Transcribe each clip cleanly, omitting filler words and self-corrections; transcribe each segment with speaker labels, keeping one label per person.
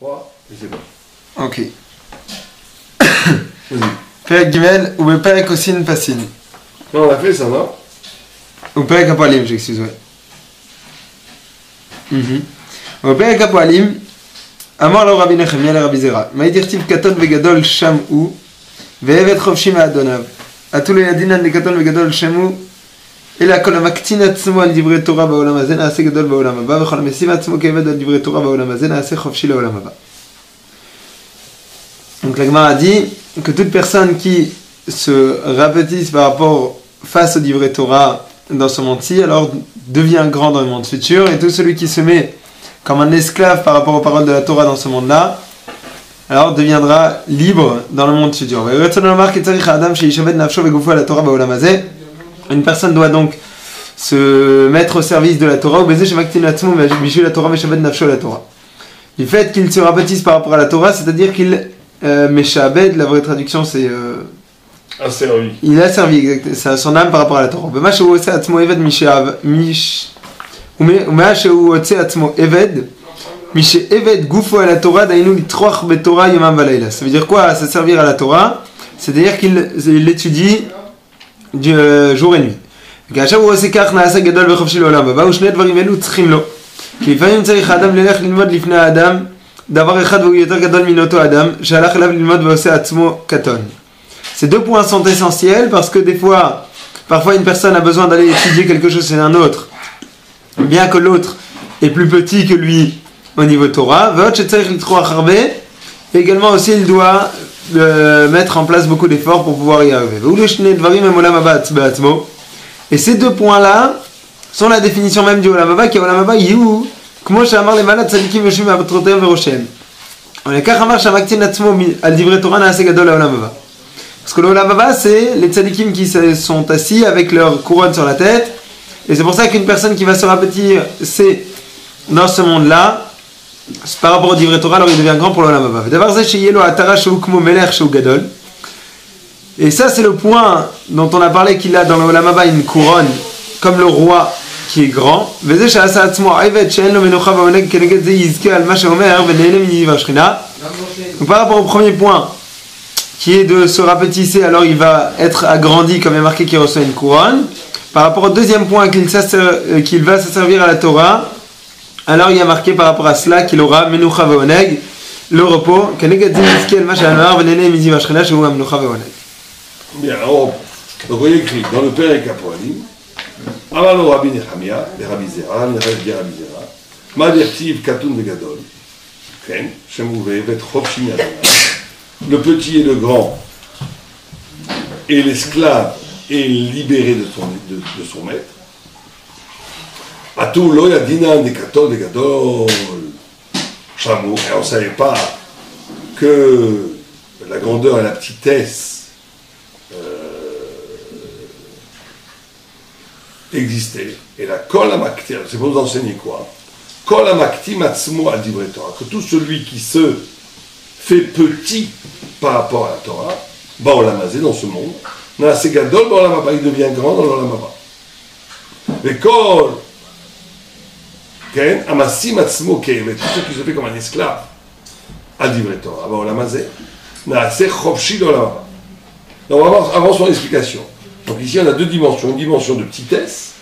Speaker 1: 3, et c'est bon.
Speaker 2: Ok. Perek Gimel ou Perek Osin Passin.
Speaker 1: Non, on a fait ça, non?
Speaker 2: Ou Perek Apoalim, j'excuse, ouais. Ou Perek Apoalim, Amar lo Rabbi Nechemia le Rabbi Zera. Maïdirtiv Katon Vegadol Sham'u, Ve'evet Chovshim Adonav. Atul Yadinan de Katon Vegadol Sham'u, אלא כל המקטין עצמו על דברי תורה בעולם הזה נעשה גדול בעולם הבא וכל המשים עצמו כעבד על דברי תורה בעולם הזה נעשה חופשי לעולם הבא. Donc la Gemara a dit que toute personne qui se rapetisse par rapport face au divrei Torah dans ce monde-ci, alors devient grand dans le monde futur, et tout celui qui se met comme un esclave par rapport aux paroles de la Torah dans ce monde-là, alors deviendra libre dans le monde futur. Une personne doit donc se mettre au service de la Torah, du fait qu'il se rapetisse par rapport à la Torah, c'est-à-dire qu'il Meshabed, la vraie traduction c'est
Speaker 1: asservi.
Speaker 2: Il a servi c'est son âme par rapport à la Torah. Ça veut dire quoi? Se servir à la Torah, c'est-à-dire qu'il l'étudie jour et nuit. כאשר הוא עושה כך נעשה גדול וחופשי לעולם הבא, ושני דברים אלו צריכים לו. כי לפעמים צריך האדם ללך ללמוד לפני האדם דבר אחד והוא יותר גדול מן אותו אדם שהלך אליו ללמוד ועושה עצמו קטון. Ces deux points sont essentiels parce que des fois, parfois une personne a besoin d'aller étudier quelque chose chez un autre, bien que l'autre est plus petit que lui au niveau Torah. ועוד שצריך לטרוח הרבה, et également aussi il doit mettre en place beaucoup d'efforts pour pouvoir y arriver. Et ces deux points-là sont la définition même du Olam Haba, qui est Olam Haba Yihu, כמו שאמר למעלה צדיקים יושבים באבטרותיהם וראשיהם. ולכך אמר שהמקטין עצמו על דברי תורה נעשה גדול לעולם הבא. Parce que l'Olam Haba, c'est les tzadikim qui sont assis avec leur couronne sur la tête, et c'est pour ça qu'une personne qui va se rapetir, c'est dans ce monde-là, par rapport au divrei Torah, alors il devient grand pour l'Olam Haba. Et ça, c'est le point dont on a parlé qu'il a dans l'Olam Haba une couronne, comme le roi qui est grand. Donc par rapport au premier point, qui est de se rapetisser, alors il va être agrandi, comme il est marqué qu'il reçoit une couronne. Par rapport au deuxième point, qu'il va se servir à la Torah, alors il y a marqué par rapport à cela qu'il aura menucha ve'oneg, le repos.
Speaker 1: Bien, donc vous avez écrit dans le Perek Apoalim, Amar lo Rabbi Nechemia, le Rabbi Zera, le Rabbi Zera, Ma dirtiv katun vegadol, ken, shemu ve'evet chofshim yadonai. Le petit et le grand, et l'esclave est libéré de son maître. Atou lo yadinan de katon vegadol, shamu, et on ne savait pas que la grandeur et la petitesse existait. Et la kol hamakti, c'est pour nous enseigner quoi? Kol hamakti matzmo al divrei Torah, que tout celui qui se fait petit par rapport à la Torah, ba'olam hazeh, dans ce monde, na'aseh gadol ba'olam haba, il devient grand dans l'olam haba. Et kol ken amasim atzmo ke'eved, tout ce qui se fait comme un esclave al divrei Torah, ba'olam hazeh, na'aseh chofshi l'olam haba. Donc on va voir avant son explication. Donc ici on a deux dimensions, une dimension de petitesse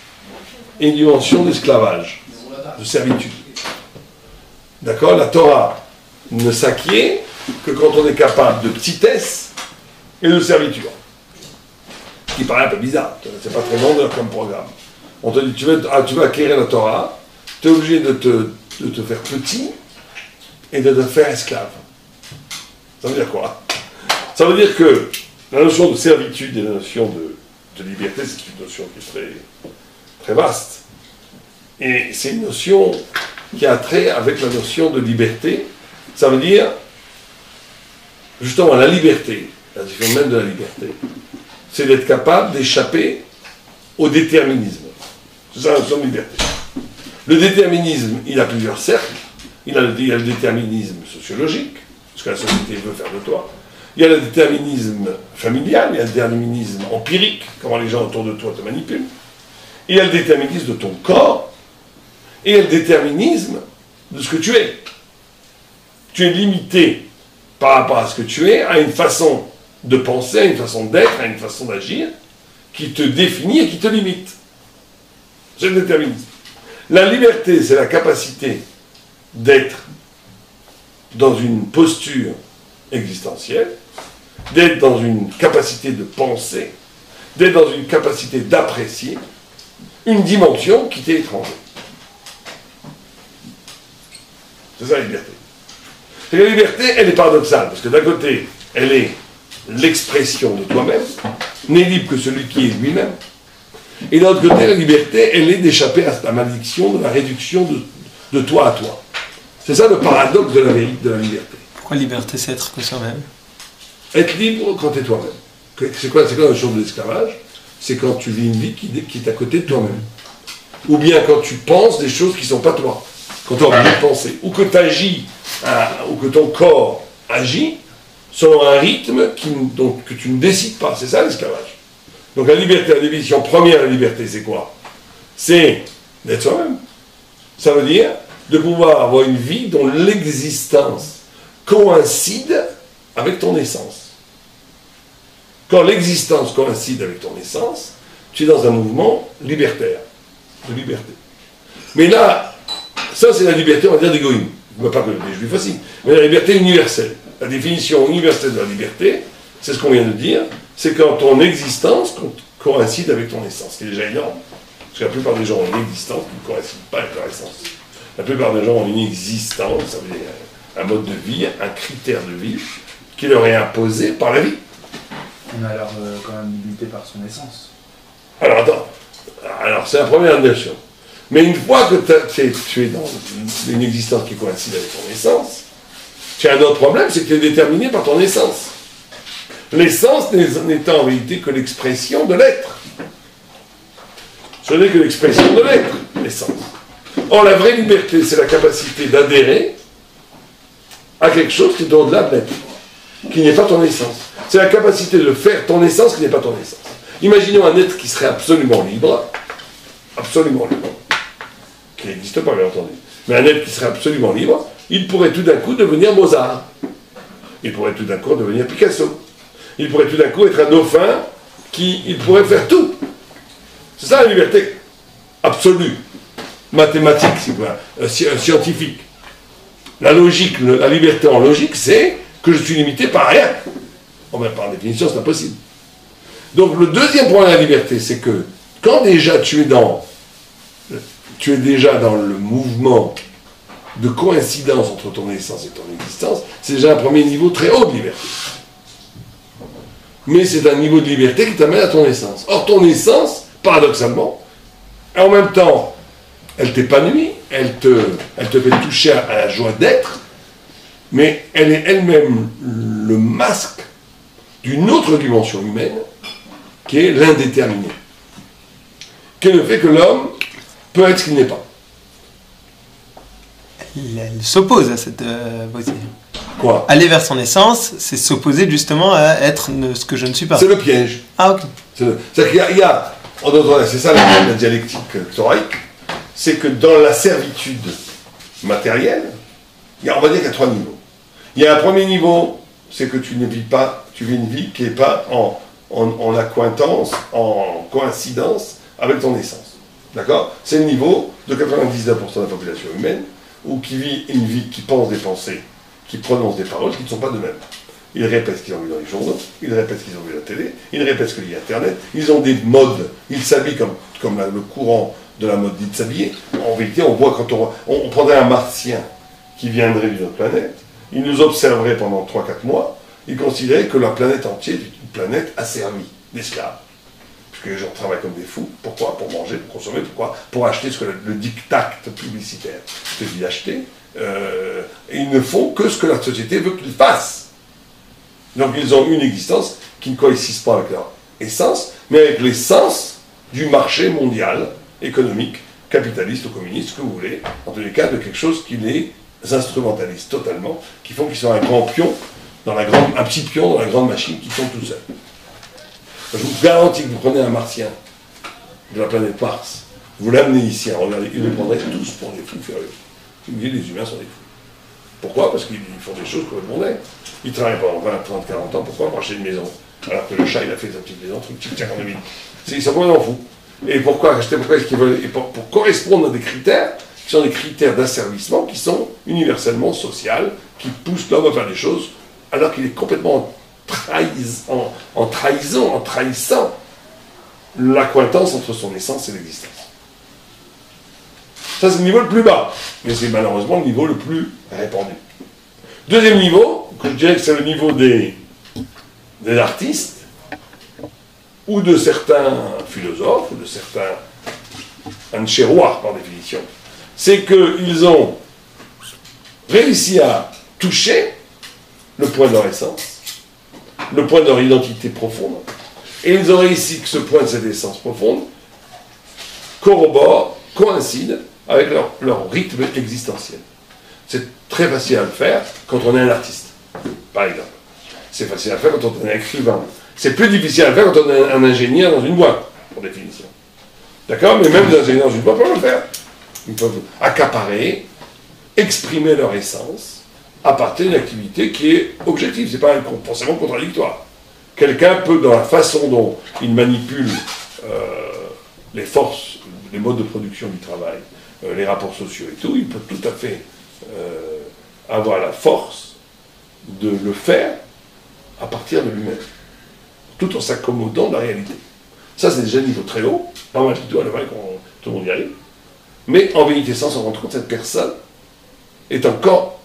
Speaker 1: et une dimension d'esclavage, de servitude. D'accord? La Torah ne s'acquiert que quand on est capable de petitesse et de servitude. Ce qui paraît un peu bizarre, c'est pas très vendeur comme programme. On te dit tu veux acquérir la Torah, tu es obligé de te faire petit et de te faire esclave. Ça veut dire quoi? Ça veut dire que la notion de servitude et la notion de liberté, c'est une notion qui est très, très vaste. Et c'est une notion qui a trait avec la notion de liberté. Ça veut dire, justement, la liberté, la définition même de la liberté, c'est d'être capable d'échapper au déterminisme. C'est ça la notion de liberté. Le déterminisme, il a plusieurs cercles. Il y a le déterminisme sociologique, ce que la société veut faire de toi. Il y a le déterminisme familial, il y a le déterminisme empirique, comment les gens autour de toi te manipulent. Il y a le déterminisme de ton corps, et il y a le déterminisme de ce que tu es. Tu es limité par rapport à ce que tu es, à une façon de penser, à une façon d'être, à une façon d'agir, qui te définit et qui te limite. C'est le déterminisme. La liberté, c'est la capacité d'être dans une posture existentielle, d'être dans une capacité de penser, d'être dans une capacité d'apprécier une dimension qui t'est étrangère. C'est ça la liberté. Et la liberté, elle est paradoxale, parce que d'un côté, elle est l'expression de toi-même, n'est libre que celui qui est lui-même, et de l'autre côté, la liberté, elle est d'échapper à la malédiction de la réduction de toi à toi. C'est ça le paradoxe de la vérité, de la liberté.
Speaker 2: Pourquoi liberté, c'est être que soi-même?
Speaker 1: Être libre quand tu es toi-même. C'est quoi la chose de l'esclavage? C'est quand tu vis une vie qui est à côté de toi-même. Ou bien quand tu penses des choses qui ne sont pas toi. Quand tu as envie de penser. Ou que tu agis, ou que ton corps agit selon un rythme que tu ne décides pas. C'est ça l'esclavage. Donc la liberté, la définition première de la liberté, c'est quoi? C'est d'être soi-même. Ça veut dire de pouvoir avoir une vie dont l'existence coïncide avec ton essence. Quand l'existence coïncide avec ton essence, tu es dans un mouvement libertaire, de liberté. Mais là, ça c'est la liberté, on va dire, d'égoïsme. Pas que les juifs aussi, mais la liberté universelle. La définition universelle de la liberté, c'est ce qu'on vient de dire, c'est quand ton existence coïncide avec ton essence, ce qui est déjà énorme. Parce que la plupart des gens ont une existence qui ne coïncide pas avec leur essence. La plupart des gens ont une existence, ça veut dire un mode de vie, un critère de vie, qui leur est imposé par la vie.
Speaker 3: On a alors quand même limité par son essence.
Speaker 1: Alors attends, c'est la première notion. Mais une fois que tu es dans une existence qui coïncide avec ton essence, tu as un autre problème, c'est que tu es déterminé par ton essence. L'essence n'étant en réalité que l'expression de l'être. Ce n'est que l'expression de l'être, l'essence. Or, la vraie liberté, c'est la capacité d'adhérer à quelque chose qui est au-delà de l'être, qui n'est pas ton essence. C'est la capacité de faire ton essence qui n'est pas ton essence. Imaginons un être qui serait absolument libre, qui n'existe pas bien entendu, mais un être qui serait absolument libre, il pourrait tout d'un coup devenir Mozart, il pourrait tout d'un coup devenir Picasso, il pourrait tout d'un coup être un dauphin, il pourrait faire tout. C'est ça la liberté absolue, mathématique, si vous voulez, scientifique. La logique, la liberté en logique, c'est que je suis limité par rien. Par définition, c'est impossible. Donc le deuxième point de la liberté, c'est que quand déjà tu es déjà dans le mouvement de coïncidence entre ton essence et ton existence, c'est déjà un premier niveau très haut de liberté. Mais c'est un niveau de liberté qui t'amène à ton essence. Or ton essence, paradoxalement, en même temps, elle t'épanouit, elle te fait toucher à la joie d'être, mais elle est elle-même le masque d'une autre dimension humaine, qui est l'indéterminé. Qui est le fait que l'homme peut être ce qu'il n'est pas.
Speaker 2: Elle s'oppose à cette position.
Speaker 1: Quoi?
Speaker 2: Aller vers son essence, c'est s'opposer justement à être ce que je ne suis pas.
Speaker 1: C'est le piège.
Speaker 2: Ah, ok.
Speaker 1: C'est-à-dire qu'il y a c'est ça la dialectique thoraïque, c'est que dans la servitude matérielle, on va dire qu'il y a 3 niveaux. Il y a un premier niveau, c'est que tu ne vis pas, tu vis une vie qui n'est pas en accointance, en coïncidence avec ton essence. D'accord? C'est le niveau de 99% de la population humaine, ou qui vit une vie qui pense des pensées, qui prononce des paroles qui ne sont pas d'eux-mêmes. Ils répètent ce qu'ils ont vu dans les journaux, ils répètent ce qu'ils ont vu à la télé, ils répètent ce que dit Internet, ils ont des modes, ils s'habillent comme le courant de la mode dit de s'habiller. En vérité, on voit quand on prendrait un martien qui viendrait d'une autre planète, il nous observerait pendant 3-4 mois, il considérait que la planète entière est une planète asservie, d'esclaves. Puisque les gens travaillent comme des fous. Pourquoi? Pour manger, pour consommer. Pourquoi? Pour acheter ce que le diktat publicitaire te dit d'acheter. Et ils ne font que ce que la société veut qu'ils fassent. Donc ils ont une existence qui ne coïncide pas avec leur essence, mais avec l'essence du marché mondial, économique, capitaliste ou communiste, ce que vous voulez, en tous les cas de quelque chose qui les instrumentalise totalement, qui font qu'ils sont un grand pion, un petit pion dans la grande machine qui tourne tout seul. Je vous garantis que vous prenez un martien de la planète Mars, vous l'amenez ici à regarder, ils le prendraient tous pour des fous furieux. Les humains sont des fous. Pourquoi? Parce qu'ils font des choses complètement dingues. Ils travaillent pendant 20, 30, 40 ans, pourquoi? Pour acheter une maison. Alors que le chat, il a fait sa petite maison, truc, tic, tac, en 2000. Ils sont complètement fous. Et pourquoi acheter? Pourquoi est-ce qu'ils veulent? Et pour correspondre à des critères, qui sont des critères d'asservissement, qui sont universellement sociaux, qui poussent l'homme à faire des choses, alors qu'il est complètement en trahissant l'accointance entre son essence et l'existence. Ça, c'est le niveau le plus bas, mais c'est malheureusement le niveau le plus répandu. Deuxième niveau, que je dirais que c'est le niveau des artistes, ou de certains philosophes, ou de certains ancheroirs par définition, c'est qu'ils ont réussi à toucher le point de leur essence, le point de leur identité profonde, et ils ont réussi que ce point de cette essence profonde corrobore, coïncide avec leur rythme existentiel. C'est très facile à le faire quand on est un artiste, par exemple. C'est facile à faire quand on est un écrivain. C'est plus difficile à faire quand on est un ingénieur dans une boîte, pour définition. D'accord? Mais même les ingénieurs dans une boîte peuvent le faire. Ils peuvent accaparer, exprimer leur essence à partir d'une activité qui est objective. Ce n'est pas forcément contradictoire. Quelqu'un peut, dans la façon dont il manipule les forces, les modes de production du travail, les rapports sociaux et tout, il peut tout à fait avoir la force de le faire à partir de lui-même, tout en s'accommodant de la réalité. Ça, c'est déjà un niveau très haut, pas mal du tout, à vrai qu'on tout le monde y arrive. Mais en vérité, sans s'en rendre compte, cette personne est encore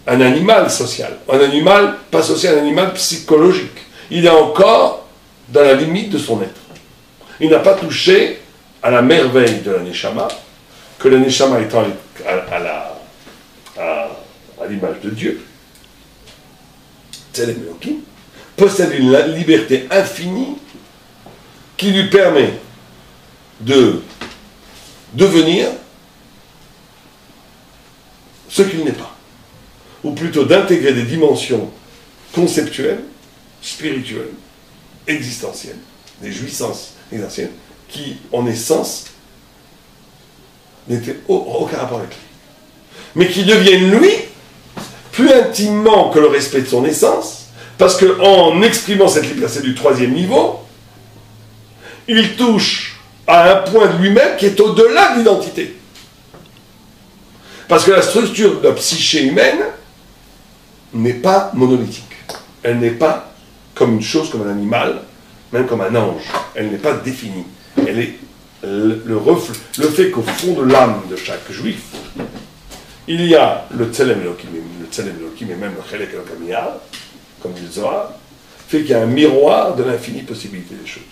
Speaker 1: un animal social. Un animal, pas social, un animal psychologique. Il est encore dans la limite de son être. Il n'a pas touché à la merveille de la Neshama, que la Neshama étant à l'image de Dieu, Tselem Elohim, possède une liberté infinie qui lui permet de devenir ce qu'il n'est pas, ou plutôt d'intégrer des dimensions conceptuelles, spirituelles, existentielles, des jouissances existentielles, qui, en essence, n'étaient aucun rapport avec lui. Mais qui deviennent, lui, plus intimement que le respect de son essence, parce qu'en exprimant cette liberté du troisième niveau, il touche à un point de lui-même qui est au-delà de l'identité. Parce que la structure de la psyché humaine n'est pas monolithique. Elle n'est pas comme une chose, comme un animal, même comme un ange. Elle n'est pas définie. Elle est le fait qu'au fond de l'âme de chaque juif, il y a le Tselem Elohim et même le Chelek Elokamiyah, comme dit le Zohar, fait qu'il y a un miroir de l'infinie possibilité des choses.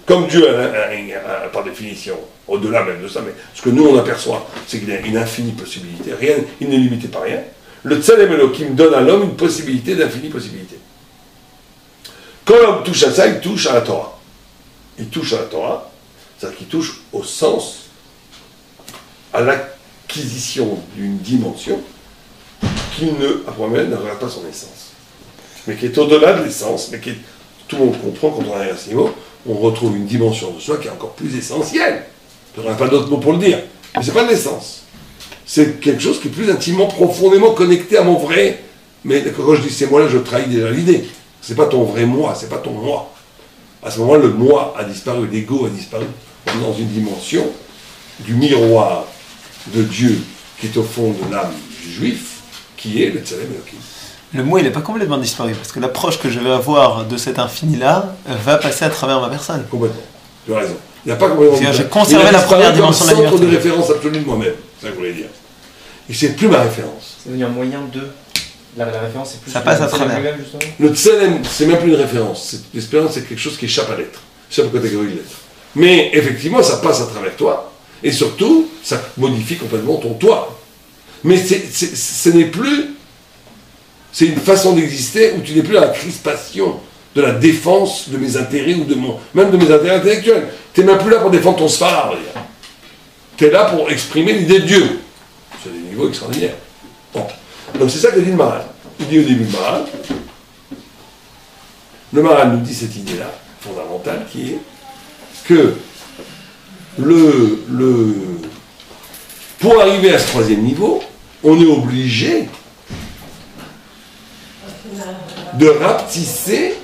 Speaker 1: Comme Dieu a, par définition, au-delà même de ça, mais ce que nous on aperçoit, c'est qu'il y a une infinie possibilité, rien, il n'est limité par rien. Le Tselem Elohim donne à l'homme une possibilité d'infinie possibilité. Quand l'homme touche à ça, il touche à la Torah. Il touche à la Torah, c'est-à-dire qu'il touche au sens, à l'acquisition d'une dimension qui ne, à moi-même, ne regarde pas son essence, mais qui est au-delà de l'essence, mais qui est, tout le monde comprend quand on arrive à ce niveau, on retrouve une dimension de soi qui est encore plus essentielle. Je n'aurai pas d'autre mot pour le dire, mais ce n'est pas de l'essence. C'est quelque chose qui est plus intimement, profondément connecté à mon vrai. Mais quand je dis c'est moi là, je trahis déjà l'idée. C'est pas ton vrai moi, c'est pas ton moi. À ce moment-là, le moi a disparu, l'ego a disparu. On est dans une dimension du miroir de Dieu qui est au fond de l'âme du juif, qui est le Tselem Elohim.
Speaker 2: Le moi, il n'est pas complètement disparu, parce que l'approche que je vais avoir de cet infini-là va passer à travers ma personne.
Speaker 1: Complètement. Tu as raison. Il n'y a pas complètement disparu.
Speaker 2: J'ai conservé la première dimension de la liberté.
Speaker 1: C'est un centre de référence absolue de moi-même. C'est ça que je voulais dire. Et c'est plus ma référence.
Speaker 4: C'est devenu un moyen de... La référence, c'est plus...
Speaker 2: Ça passe à travers.
Speaker 1: Le Tselem, c'est même plus une référence. L'expérience, c'est quelque chose qui échappe à l'être. Échappe aux catégories de l'être. Mais effectivement, ça passe à travers toi. Et surtout, ça modifie complètement ton toi. Mais ce n'est plus... C'est une façon d'exister où tu n'es plus à la crispation de la défense de mes intérêts ou même de mes intérêts intellectuels. Tu n'es même plus là pour défendre ton sphara. Tu es là pour exprimer l'idée de Dieu. C'est des niveaux extraordinaires. Bon. Donc c'est ça que dit le Maharal. Il dit au début le Maharal nous dit cette idée-là, fondamentale, qui est que pour arriver à ce troisième niveau, on est obligé de rapetisser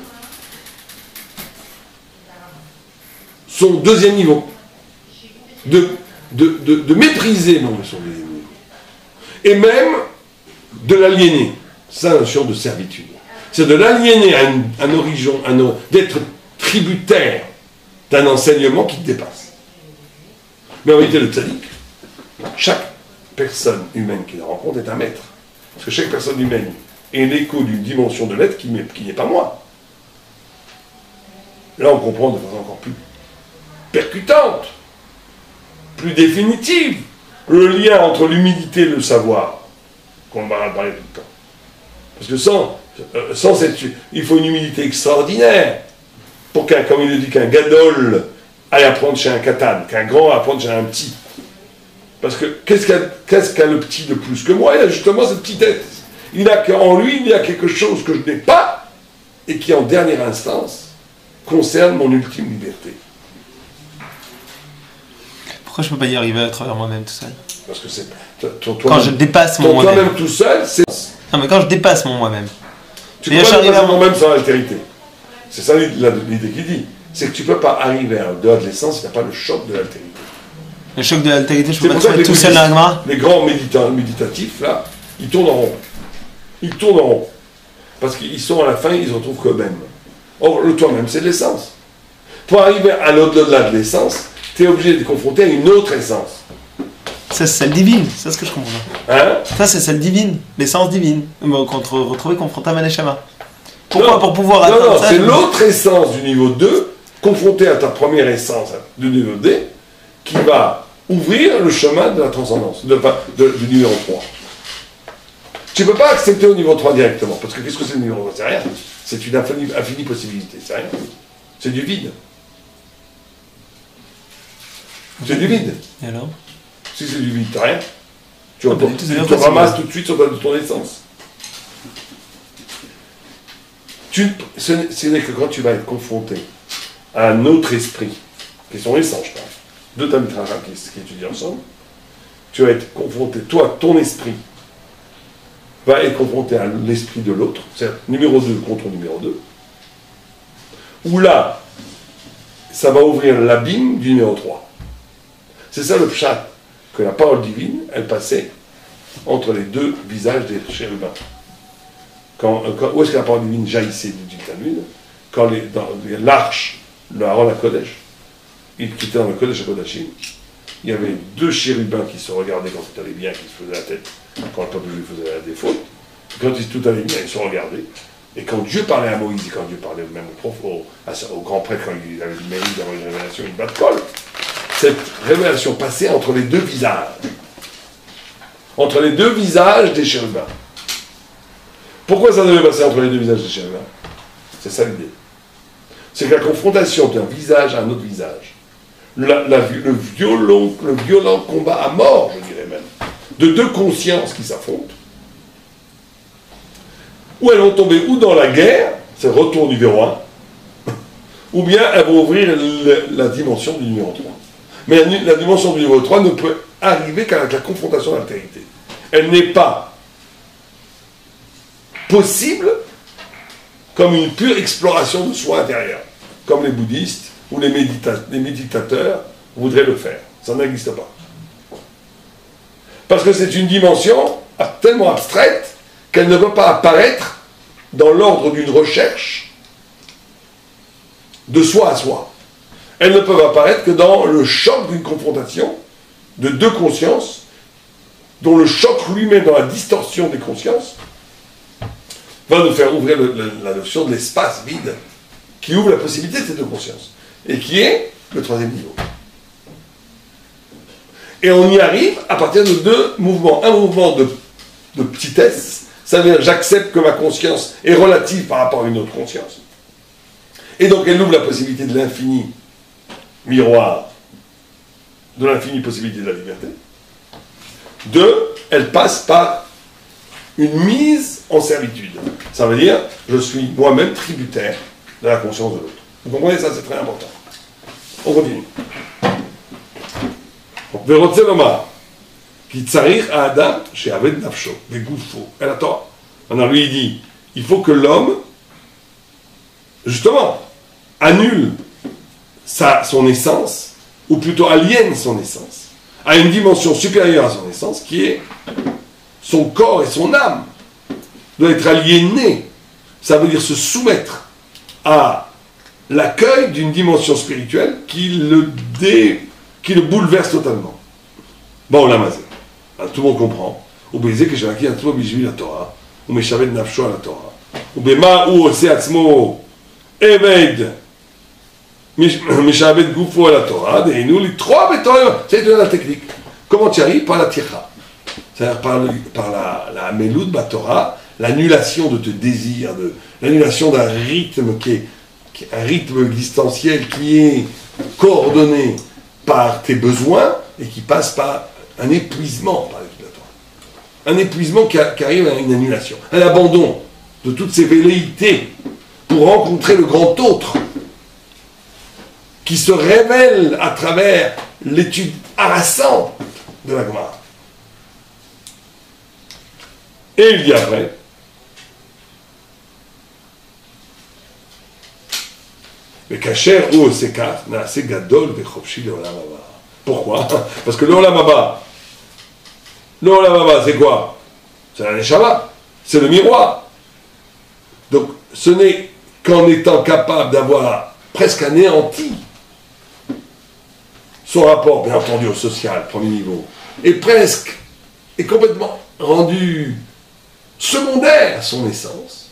Speaker 1: son deuxième niveau, de mépriser son deuxième niveau, et même de l'aliéner. C'est la notion de servitude. C'est de l'aliéner à un horizon, d'être tributaire d'un enseignement qui te dépasse. Mais en réalité, le tzaddik, chaque personne humaine qu'il rencontre est un maître. Parce que chaque personne humaine est l'écho d'une dimension de l'être qui n'est pas moi. Là, on comprend de façon encore plus percutante, plus définitive, le lien entre l'humilité et le savoir, qu'on va parler tout le temps. Parce que sans cette... Il faut une humilité extraordinaire pour comme il le dit, qu'un gadol aille apprendre chez un katan, qu'un grand aille apprendre chez un petit. Parce que qu'est-ce qu'a le petit de plus que moi? Il a justement cette petitesse. En lui, il y a quelque chose que je n'ai pas et qui, en dernière instance, concerne mon ultime liberté.
Speaker 2: Pourquoi je ne peux pas y arriver à travers moi-même tout seul?
Speaker 1: Parce que c'est...
Speaker 2: Quand je dépasse mon moi-même.
Speaker 1: Toi-même tout seul, c'est...
Speaker 2: Non, mais quand je dépasse mon moi-même.
Speaker 1: Tu ne peux pas dépasser moi-même sans l'altérité. C'est ça l'idée qu'il dit. C'est que tu ne peux pas arriver au-delà de l'essence s'il n'y a pas le choc de l'altérité.
Speaker 2: Le choc de l'altérité, je peux pas
Speaker 1: trouver
Speaker 2: trouver tout seul dans l'agma.
Speaker 1: Les grands méditatifs, là, ils tournent en rond. Ils tournent en rond. Parce qu'ils sont à la fin, ils se retrouvent qu'eux-mêmes. Or, le toi-même, c'est de l'essence. Pour arriver à l'au-delà de l'essence, tu es obligé de te confronter à une autre essence.
Speaker 2: Ça, c'est celle divine, c'est ce que je comprends.
Speaker 1: Hein?
Speaker 2: Ça, c'est celle divine, l'essence divine. Retrouver confronté à Maneshama. Pourquoi?
Speaker 1: Non,
Speaker 2: pour pouvoir atteindre
Speaker 1: non,
Speaker 2: ça.
Speaker 1: C'est l'autre essence du niveau 2, confrontée à ta première essence du niveau D, qui va ouvrir le chemin de la transcendance, du numéro 3. Tu ne peux pas accepter au niveau 3 directement, parce que qu'est-ce que c'est le numéro 3? C'est rien. C'est une infinie possibilité, c'est rien. C'est du vide. C'est du vide.
Speaker 2: Et alors?
Speaker 1: Si c'est du vide, t'as rien. Tu te ramasses tout de suite sur ton essence. Ce n'est que quand tu vas être confronté à un autre esprit, qui est son essence, je parle, deux Talmid Chacham qui étudient ensemble, tu vas être confronté, toi, ton esprit, va être confronté à l'esprit de l'autre, c'est-à-dire numéro 2 contre numéro 2, où là, ça va ouvrir l'abîme du numéro 3. C'est ça le pshat, que la parole divine, elle passait entre les deux visages des chérubins. Où est-ce que la parole divine jaillissait du Talmud? Quand dans l'arche, le Haron HaKodesh, qui était dans le Kodesh HaKodashim, il y avait deux chérubins qui se regardaient quand tout allait bien, qui se faisaient la tête, quand le peuple juif faisait des fautes. Quand tout allait bien, ils se regardaient. Et quand Dieu parlait à Moïse, et quand Dieu parlait même au grand prêtre, quand il avait le mérite d'avoir une révélation, une batte colle, cette révélation passait entre les deux visages. Entre les deux visages des chérubins. Pourquoi ça devait passer entre les deux visages des chérubins? C'est ça l'idée. C'est que la confrontation d'un visage à un autre visage, le violent combat à mort, je dirais même, de deux consciences qui s'affrontent, où elles vont tomber ou dans la guerre, c'est le retour numéro 1, ou bien elles vont ouvrir la dimension du numéro 3. Mais la dimension du numéro 3 ne peut arriver qu'avec la confrontation de l'altérité. Elle n'est pas possible comme une pure exploration de soi intérieur, comme les bouddhistes ou les méditateurs voudraient le faire. Ça n'existe pas. Parce que c'est une dimension tellement abstraite qu'elle ne peut pas apparaître dans l'ordre d'une recherche de soi à soi. Elles ne peuvent apparaître que dans le choc d'une confrontation de deux consciences, dont le choc lui-même dans la distorsion des consciences va nous faire ouvrir la notion de l'espace vide qui ouvre la possibilité de ces deux consciences et qui est le troisième niveau. Et on y arrive à partir de deux mouvements. Un mouvement de petitesse, ça veut dire j'accepte que ma conscience est relative par rapport à une autre conscience. Et donc elle ouvre la possibilité de l'infini miroir, de l'infinie possibilité de la liberté. Deux, elle passe par une mise en servitude. Ça veut dire, je suis moi-même tributaire de la conscience de l'autre. Vous comprenez ça, c'est très important. On continue. Donc, Verotze Lomar, Qui tsarich à Adam, chez Aved Nafsho, des Goufo, et la Torah. Alors lui, il dit, il faut que l'homme, justement, annule son essence, ou plutôt aliène son essence, à une dimension supérieure à son essence, qui est son corps et son âme, doit être aliéné. Ça veut dire se soumettre à l'accueil d'une dimension spirituelle qui le bouleverse totalement. Bon, on l'a masé. Tout le monde comprend. Ou baiser que j'ai acquis un tout obligé la Torah, ou mes chavet nafsho à la Torah. Ou bema ou ose atzmo eved Mishavet Goufo à la Torah, et nous, les trois bétons, c'est de la technique. Comment tu arrives? Par la tircha. C'est-à-dire par la méloud, la Torah, l'annulation de tes désirs, l'annulation d'un rythme qui est un rythme existentiel qui est coordonné par tes besoins et qui passe par un épuisement, par la Torah. Un épuisement qui arrive à une annulation, un abandon de toutes ces velléités pour rencontrer le grand autre, qui se révèle à travers l'étude harassante de la Gemara. Et il dit après, mais Kacher ou Sekar n'a assez gadol vechopshi le olam haba. Pourquoi? Parce que le olam haba, c'est quoi? C'est la neshama, c'est le miroir. Donc ce n'est qu'en étant capable d'avoir presque anéanti son rapport, bien entendu, au social, premier niveau, est complètement rendu secondaire à son essence,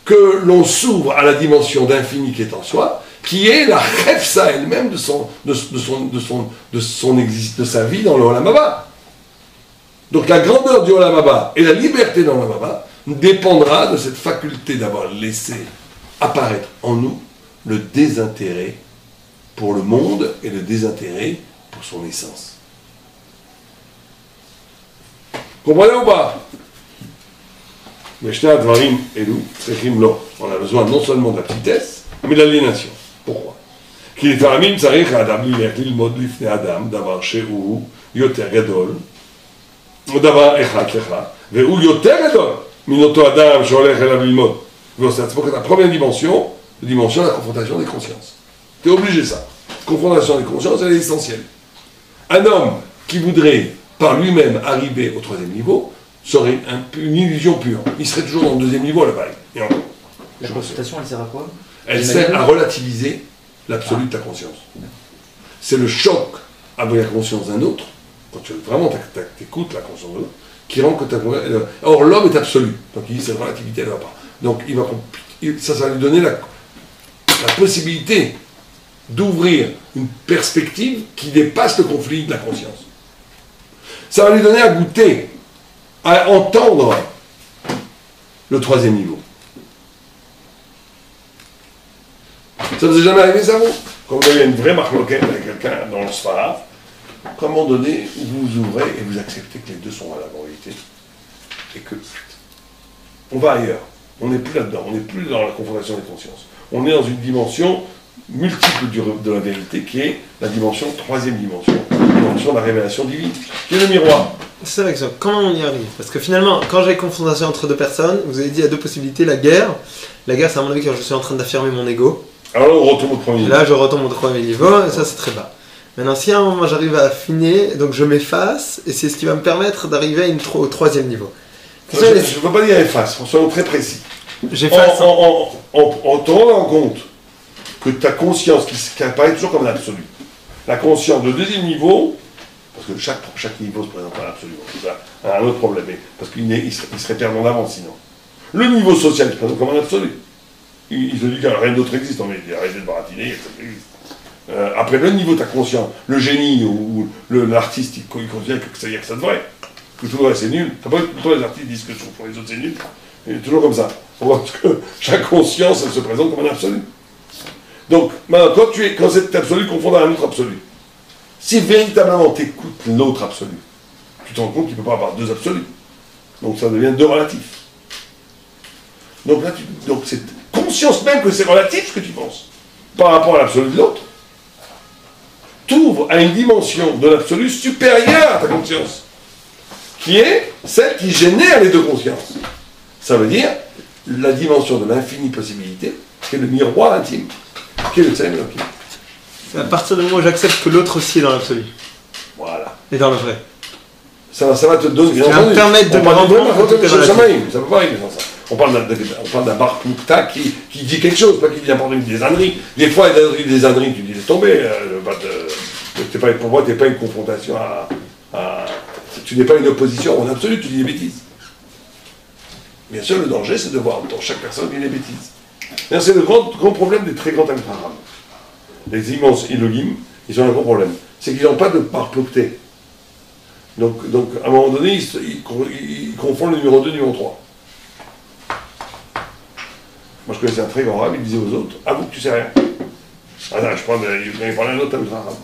Speaker 1: que l'on s'ouvre à la dimension d'infini qui est en soi, qui est la chefsa elle-même de sa vie dans le Olam Haba. Donc la grandeur du Olam Haba et la liberté dans le Olam Haba dépendra de cette faculté d'avoir laissé apparaître en nous le désintérêt pour le monde et le désintérêt pour son essence. Comprenez ou pas? Mais on a besoin non seulement de la petitesse, mais de l'aliénation. Pourquoi? כי לפעמים צריך האדם ללמוד לפני אדם דבר שהוא יותר גדול, או דבר אחד והוא יותר גדול מן אותו אדם שהולך אליו ללמוד. ועושה עצמו que la première dimension, la dimension de la confrontation des consciences. Tu es obligé ça. Confrontation des consciences, elle est essentielle. Un homme qui voudrait par lui-même arriver au troisième niveau serait une illusion pure. Il serait toujours dans le deuxième niveau là-bas.
Speaker 4: La consultation, elle sert à quoi?
Speaker 1: Elle sert à relativiser l'absolu de ta conscience. C'est le choc avec la conscience d'un autre, quand tu vraiment t'écoutes la conscience de l'autre, qui rend que ta conscience... Or, l'homme est absolu. Donc il dit cette relativité, elle ne va pas. Donc ça va lui donner la possibilité d'ouvrir une perspective qui dépasse le conflit de la conscience. Ça va lui donner à goûter, à entendre le troisième niveau. Ça ne vous est jamais arrivé, ça, vous? Quand vous avez une vraie marloquette avec quelqu'un dans le sphara, à un moment donné, vous vous ouvrez et vous acceptez que les deux sont valables en réalité, et que on va ailleurs. On n'est plus là-dedans, on n'est plus dans la confrontation des consciences. On est dans une dimension multiple de la vérité, qui est la troisième dimension, la dimension de la révélation divine, qui est le miroir.
Speaker 2: C'est vrai que ça, comment on y arrive? Parce que finalement, quand j'ai confrontation entre deux personnes, vous avez dit il y a deux possibilités, la guerre, c'est à mon avis quand je suis en train d'affirmer mon ego.
Speaker 1: Alors là, on retombe au premier niveau.
Speaker 2: Là, je retombe au premier niveau, et ça c'est très bas. Maintenant, si à un moment j'arrive à affiner, donc je m'efface, et c'est ce qui va me permettre d'arriver au troisième niveau.
Speaker 1: Je ne veux pas dire efface, soyons très précis.
Speaker 2: J'efface.
Speaker 1: En te rendant compte que ta conscience, qui apparaît toujours comme l'absolu, la conscience de deuxième niveau, parce que chaque niveau se présente à l'absolu, c'est un autre problème, parce qu'il serait perdant d'avance sinon. Le niveau social se présente comme un absolu. Il se dit que rien d'autre existe, mais il arrête de baratiner, ça existe. Après, le niveau de ta conscience, le génie ou l'artiste, il considère que ça veut dire que ça devrait, que tout le reste c'est nul. Tous les artistes disent que pour les autres c'est nul, et toujours comme ça. Parce que chaque conscience, elle se présente comme un absolu. Donc, maintenant, quand cet absolu confond à un autre absolu, si véritablement tu écoutes l'autre absolu, tu te rends compte qu'il ne peut pas avoir deux absolus. Donc ça devient deux relatifs. Donc là, c'est conscience même que c'est relatif ce que tu penses, par rapport à l'absolu de l'autre, t'ouvres à une dimension de l'absolu supérieure à ta conscience. qui est celle qui génère les deux consciences. Ça veut dire la dimension de l'infinie possibilité, qui est le miroir intime, qui est le Tselem Elohim.
Speaker 2: C'est à partir du moment où j'accepte que l'autre aussi est dans l'absolu.
Speaker 1: Voilà.
Speaker 2: Et dans le vrai.
Speaker 1: Ça va te donner.
Speaker 2: Ça va me permettre de me rendre compte que tout est relatif.
Speaker 1: Ça peut pas arriver sans ça. On parle d'un bar Ploukta qui dit quelque chose, pas qui dit n'importe une des âneries. Des fois, des âneries, tu dis laisse tomber. Pour moi, tu n'es pas une confrontation tu n'es pas une opposition en absolu, tu dis des bêtises. Bien sûr, le danger, c'est de voir dans chaque personne qu'il y a des bêtises. C'est le grand problème des très grands Talmud. Les immenses Elohim, ils ont un gros problème. C'est qu'ils n'ont pas de bar Ploukta. Donc, à un moment donné, ils confondent le numéro 2 et le numéro 3. Moi, je connaissais un très grand arabe, il disait aux autres, avoue que tu sais rien. Ah non, il parlait à un autre arabe.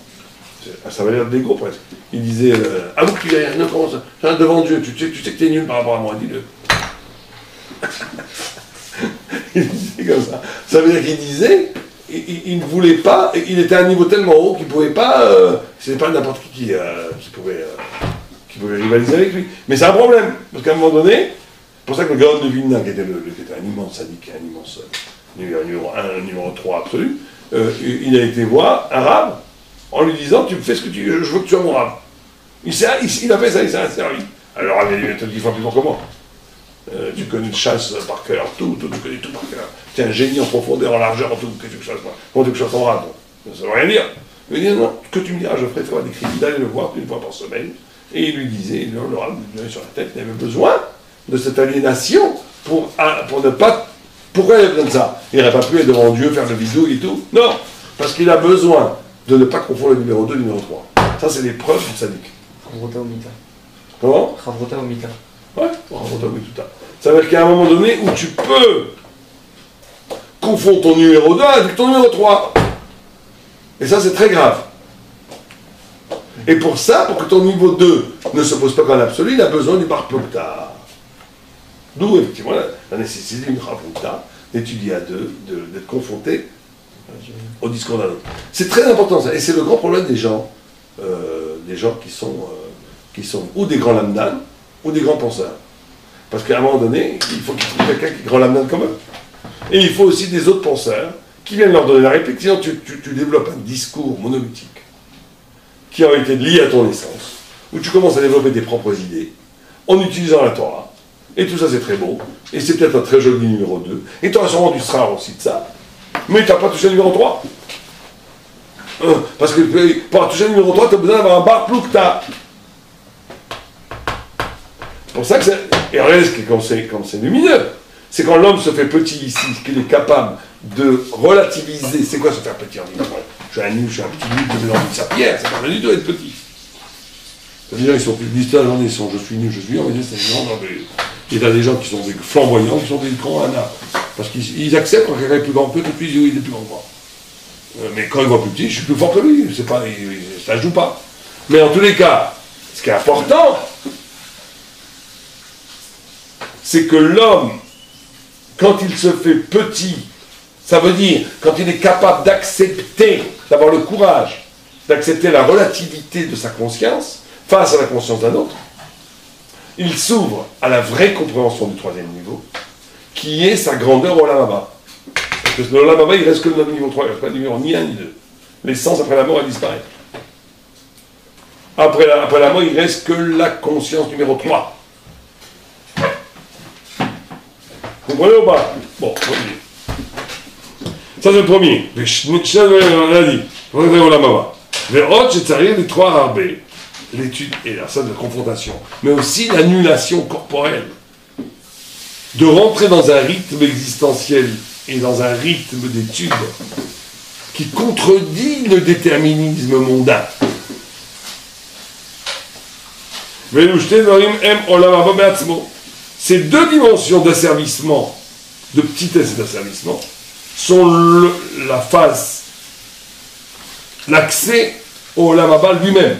Speaker 1: Ça avait l'air de l'ego presque. Il disait, avoue que tu sais rien, non, comment ça, devant Dieu, tu sais que tu es nul par rapport à moi, dis-le. Il disait comme ça. Ça veut dire qu'il disait, il ne voulait pas, il était à un niveau tellement haut qu'il ne pouvait pas, c'était pas n'importe qui pouvait rivaliser avec lui. Mais c'est un problème, parce qu'à un moment donné, c'est pour ça que le Gaon de Vilna, qui était un immense sadique, un immense numéro 1, numéro 3 absolu, il a été voir un rab en lui disant, tu me fais ce que tu veux, je veux que tu sois mon rab. Il a fait ça, il s'est servi. Alors il a dit 10 fois plus fort que moi. Tu connais le chasse par cœur, tout, tu connais tout par cœur. Tu es un génie en profondeur, en largeur, en tout, qu'est-ce que tu fasses, comment tu veux que je sois ton rab? Ça ne veut rien dire. Il lui dit, non, ce que tu me diras, je ferai faire des crédits, d'aller le voir une fois par semaine. Et il lui disait, le rab lui donnait sur la tête, il avait besoin de cette aliénation pour ne pas... Pourquoi il a besoin de ça? Il n'aurait pas pu être devant Dieu, faire le vidéo et tout. Non, parce qu'il a besoin de ne pas confondre le numéro 2 et le numéro 3. Ça, c'est l'épreuve du sadique.
Speaker 4: Chavrota ou Mita.
Speaker 1: Comment?
Speaker 4: Chavrota ou Mita.
Speaker 1: Ouais, Chavrota ou Mita. Ça veut dire qu'à un moment donné où tu peux confondre ton numéro 2 avec ton numéro 3. Et ça, c'est très grave. Et pour ça, pour que ton niveau 2 ne se pose pas qu'en absolu, il a besoin du bar Plokta. D'où, effectivement, la nécessité d'une Chavrota, d'étudier à deux, d'être confronté au discours d'un autre. C'est très important, ça. Et c'est le grand problème des gens qui sont ou des grands lamdan, ou des grands penseurs. Parce qu'à un moment donné, il faut qu'ils trouvent quelqu'un qui est grand lamdan comme eux. Et il faut aussi des autres penseurs qui viennent leur donner la réplique. Sinon, tu développes un discours monolithique qui a été lié à ton essence, où tu commences à développer tes propres idées en utilisant la Torah. Et tout ça, c'est très beau. Et c'est peut-être un très joli numéro 2. Et tu auras sûrement du srar aussi de ça. Mais tu n'as pas touché le numéro 3. Parce que pour toucher le numéro 3, tu as besoin d'avoir un bar Plukta. C'est pour ça que c'est... Et regardez comme c'est lumineux. C'est quand l'homme se fait petit ici, qu'il est capable de relativiser. C'est quoi se faire petit? Je suis un nul, je suis un petit nul, je vais dans sa pierre. Ça ne pas du tout être petit. Les gens, ils sont disent ça, ils sont je suis nul, on va dire c'est non, mais il y a des gens qui sont des flamboyants, qui sont des grands anards. Parce qu'ils acceptent quand quelqu'un est plus grand que eux, tout de suite il est plus grand que moi. Mais quand il voit plus petit, je suis plus fort que lui, ça ne joue pas. Mais en tous les cas, ce qui est important, c'est que l'homme, quand il se fait petit, ça veut dire quand il est capable d'accepter, d'avoir le courage, d'accepter la relativité de sa conscience, face à la conscience d'un autre, il s'ouvre à la vraie compréhension du troisième niveau, qui est sa grandeur au Lamaba. Parce que dans le Lamaba, il ne reste que le niveau 3, il ne reste pas le numéro ni 1 ni 2. L'essence, après la mort, elle disparaît. Après la mort, il ne reste que la conscience numéro 3. Vous comprenez ou pas? Bon, ça c'est le premier. On a dit, au Lamaba. Verot, c'est les trois arbés. L'étude et ça de confrontation, mais aussi l'annulation corporelle, de rentrer dans un rythme existentiel et dans un rythme d'étude qui contredit le déterminisme mondain. Ces deux dimensions d'asservissement, de petitesse et d'asservissement, sont la face, l'accès au Olam Haba lui-même.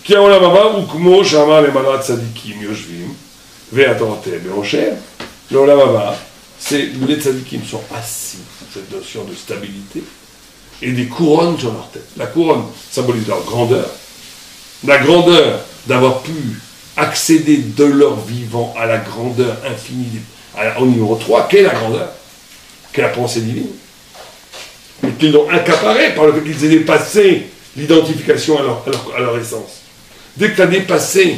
Speaker 1: Qui a Olam Haba, ou Kmo Shama Lemala Tzadikim Yoshvim, Ve'atorate Be'osher. Le Olam Haba, c'est où les tzadikim sont assis, cette notion de stabilité, et des couronnes sur leur tête. La couronne symbolise leur grandeur, la grandeur d'avoir pu accéder de leur vivant à la grandeur infinie, au numéro 3, qu'est la grandeur, qu'est la pensée divine. Et qu'ils l'ont accaparé par le fait qu'ils aient dépassé l'identification à leur essence. Dès que tu as dépassé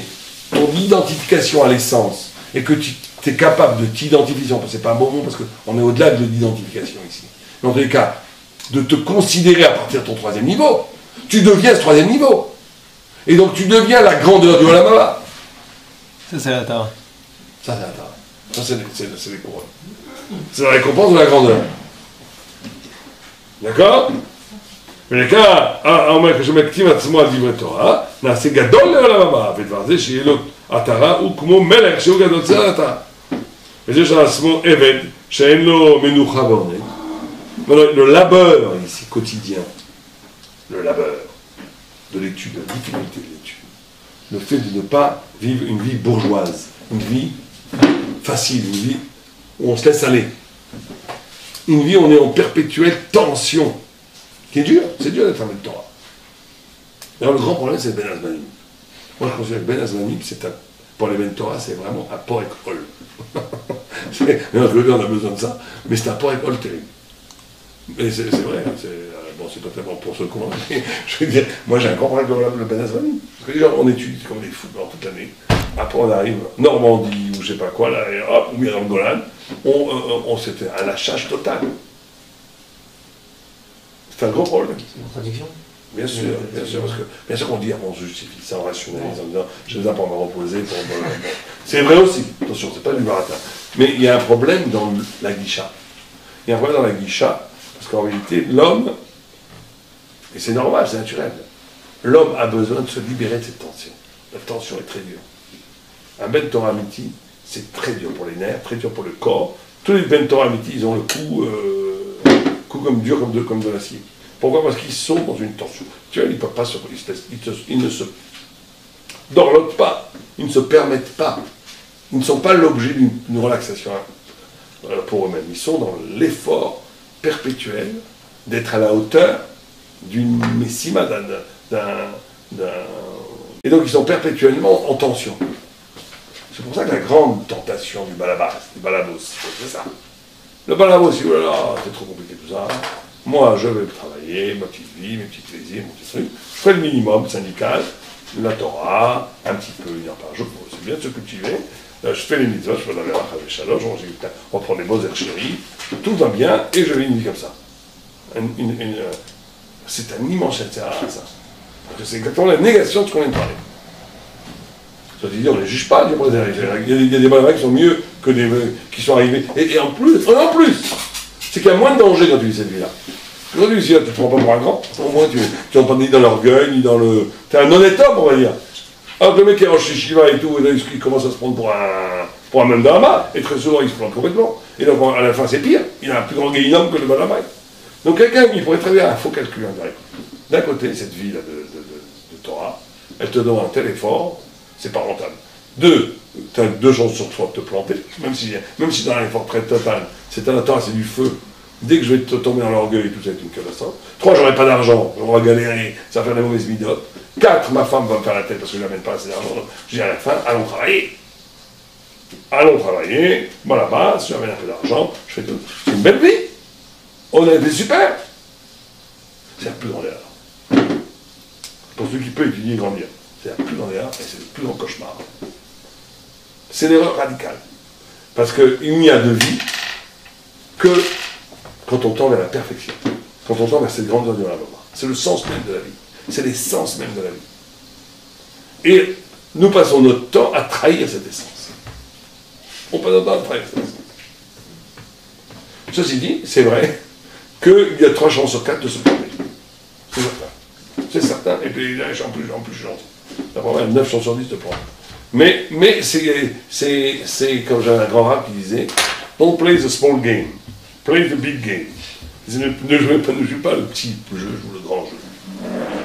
Speaker 1: ton identification à l'essence, et que tu es capable de t'identifier, c'est pas un bon mot parce qu'on est au-delà de l'identification ici, mais en tous les cas, de te considérer à partir de ton troisième niveau, tu deviens ce troisième niveau. Et donc tu deviens la grandeur du Olam Haba.
Speaker 2: Ça, c'est la Tara.
Speaker 1: Ça, c'est la Tara. Ça, c'est les couronnes. C'est la récompense de la grandeur. D'accord? Mais les cas, אומר כשמקטים עצמו על דברי תורה, נעשה גדול לעולם הבא, ודבר זה שיהיה לו עטרה הוא כמו מלך שהוא גדול צר עטרה. וזה יש על עצמו עבד שאין לו מנוחה ועונג. Le labeur ici, quotidien, le labeur de l'étude, la difficulté de l'étude, le fait de ne pas vivre une vie bourgeoise, une vie facile, une vie où on se laisse aller, une vie où on est en perpétuelle tension, qui est dur, c'est dur d'être un maître Torah. Alors le grand problème c'est Ben Azmanim. Moi je considère que Ben Azmanim, pour les maîtres Torah, c'est vraiment un porc école. On a besoin de ça, mais c'est un porc école terrible. Et c'est vrai, c'est pas tellement pour se convaincre, mais je veux dire, moi j'ai un grand problème avec le Ben Azmanim. Parce que les gens, on étudie comme des fous toute l'année, après on arrive Normandie ou je sais pas quoi, là, et hop, ou Miram Golan, c'était un lâchage total. C'est un gros problème.
Speaker 4: C'est une contradiction.
Speaker 1: Bien sûr, parce que bien sûr qu'on dit, on se justifie ça, on rationalise en disant, je les ai pas me reposer. C'est vrai aussi, attention, c'est pas du baratin. Mais il y a un problème dans la guicha. Il y a un problème dans la guicha, parce qu'en réalité, l'homme, et c'est normal, c'est naturel, l'homme a besoin de se libérer de cette tension. La tension est très dure. Un Ben Torah Amiti, c'est très dur pour les nerfs, très dur pour le corps. Tous les Ben Torah Amiti, ils ont le coup comme dur, comme de l'acier. Pourquoi? Parce qu'ils sont dans une tension. Tu vois, ils ne peuvent pas ils ne se dorlotent pas, ils ne se permettent pas. Ils ne sont pas l'objet d'une relaxation pour eux-mêmes. Ils sont dans l'effort perpétuel d'être à la hauteur d'une messima, et donc ils sont perpétuellement en tension. C'est pour ça que la grande tentation du balabos, c'est ça. Le balabos, c'est c'est trop compliqué tout ça. Moi, je vais travailler, ma petite vie, mes petits plaisirs, mon petit truc. Je fais le minimum syndical, la Torah, un petit peu, 1 heure par jour, c'est bien de se cultiver. Je fais les mitzvot, je fais la verra avec Shalosh, on reprend les beaux airs chéris, tout va bien, et je vis une vie comme ça. C'est un immense intérêt à ça. Parce que c'est exactement la négation de ce qu'on vient de parler. Ça veut dire, on ne les juge pas, il y a des balabas qui sont mieux que des qui sont arrivés. Et en plus, c'est qu'il y a moins de danger quand tu vis cette vie-là. Quand tu vis là, tu ne te prends pas pour un grand, au moins tu n'es pas ni dans l'orgueil, ni dans le... Tu es un honnête homme, on va dire. Alors que le mec qui est en Shiva et tout, et là, il commence à se prendre pour un Mandama, et très souvent il se plante complètement. Et donc à la fin c'est pire, il a un plus grand guéhinum que le Balabay. Donc quelqu'un, il pourrait très bien un faux calcul indirect. D'un côté, cette vie-là de Torah, elle te donne un tel effort, c'est pas rentable. 2, tu as 2 chances sur 3 de te planter, même si dans un effort très total, c'est un Torah, c'est du feu. Dès que je vais tomber dans l'orgueil et tout ça, c'est une catastrophe. 3, j'aurai pas d'argent, on va galérer, ça va faire des mauvaises midotes. 4, ma femme va me faire la tête parce que je n'amène pas assez d'argent. Je dis à la fin, allons travailler. Allons travailler, voilà, base, je j'amène un peu d'argent, je fais tout. C'est une belle vie. On a été super. C'est la plus grande erreur. Pour ceux qui peuvent étudier et grandir, c'est la plus grande erreur et c'est le plus grand cauchemar. C'est l'erreur radicale. Parce qu'il n'y a de vie que quand on tend vers la perfection, quand on tend vers cette grandeur de la mort. C'est le sens même de la vie. C'est l'essence même de la vie. Et nous passons notre temps à trahir cette essence. On passe notre temps à trahir cette essence. Ceci dit, c'est vrai qu'il y a 3 chances sur 4 de se planter. C'est certain. C'est certain. Et puis là, en plus, je suis gentil. D'abord, même 9 chances sur 10 de prendre. Mais c'est comme j'avais un grand rap qui disait, don't play the small game, play the big game. Ne joue pas le petit jeu, joue le grand jeu.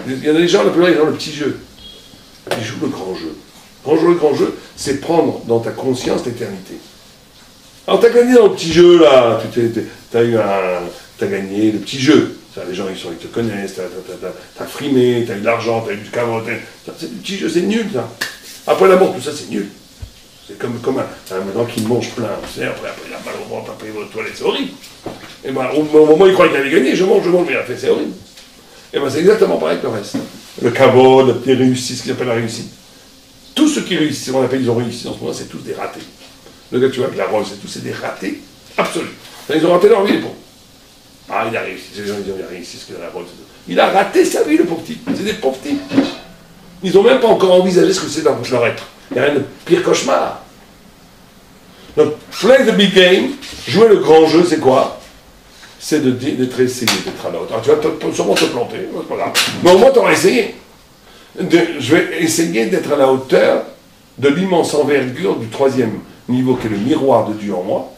Speaker 1: Il y a des gens, la plupart, ils ont le petit jeu. Ils jouent le grand jeu. Le grand jeu, c'est prendre dans ta conscience l'éternité. Alors, tu as gagné dans le petit jeu, là. Tu as gagné le petit jeu. Ça, les gens, ils te connaissent, tu as frimé, tu as eu de l'argent, tu as eu du caveau. C'est du petit jeu, c'est nul, ça. Après la mort, tout ça, c'est nul. C'est comme un maintenant qui mange plein. Tu sais, après, il a mal au ventre, après il va aux toilettes, c'est horrible. Et ben, au moment où il croit qu'il avait gagné, je mange, mais il a fait, c'est horrible. Et ben, c'est exactement pareil que le reste. Le kavod, les réussites, ce qu'ils appellent la réussite. Tous ceux qui réussissent, on appelle, ils ont réussi en ce moment, c'est tous des ratés. Le gars, tu vois, avec la Rolls, c'est des ratés absolus. Enfin, ils ont raté leur vie, les pauvres. Ah, il a réussi. Les gens, ils ont réussi ce que la Rolls. Il a raté sa vie, le pauvre petit. C'est des pauvres petits. Ils n'ont même pas encore envisagé ce que c'est dans leur être. Il n'y a rien de pire cauchemar. Donc, play the big game, jouer le grand jeu, c'est quoi? C'est d'être essayé, d'être à la hauteur. Alors, tu vas sûrement te planter, c'est pas grave. Mais au moins, tu auras essayé. Je vais essayer d'être à la hauteur de l'immense envergure du troisième niveau, qui est le miroir de Dieu en moi,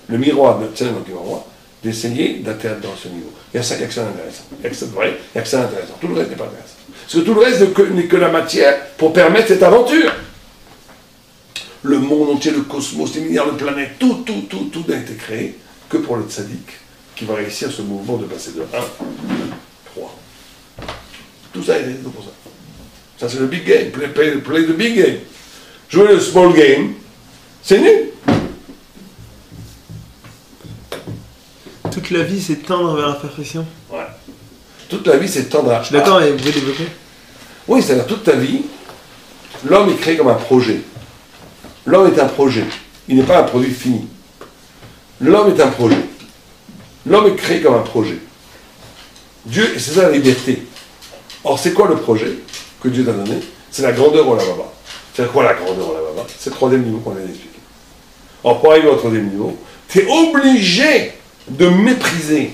Speaker 1: le miroir de Dieu en moi, d'essayer d'atteindre dans ce niveau. Il y a que ça d'intéressant. Il n'y a que ça de vrai, il n'y a que ça d'intéressant. Tout le reste n'est pas intéressant. Parce que tout le reste n'est que la matière pour permettre cette aventure. Le monde entier, le cosmos, les milliards de planètes, tout n'a été créé que pour le tzaddik qui va réussir ce mouvement de passer de 1 à 3. Tout ça est réalisé pour ça. Ça, c'est le big game. Play the big game. Jouer le small game, c'est nul.
Speaker 2: Toute la vie, c'est tendre vers la perfection.
Speaker 1: Ouais. Toute la vie, c'est tendre à...
Speaker 2: Je suis d'accord, et vous pouvez développer?
Speaker 1: Oui, c'est-à-dire toute ta vie, l'homme est créé comme un projet. L'homme est un projet. Il n'est pas un produit fini. L'homme est un projet. L'homme est créé comme un projet. Dieu, et c'est ça la liberté. Or, c'est quoi le projet que Dieu t'a donné? C'est la grandeur au lavaba. C'est quoi la grandeur au lavaba? C'est le troisième niveau qu'on vient d'expliquer. Or, pour arriver au troisième niveau, tu es obligé de mépriser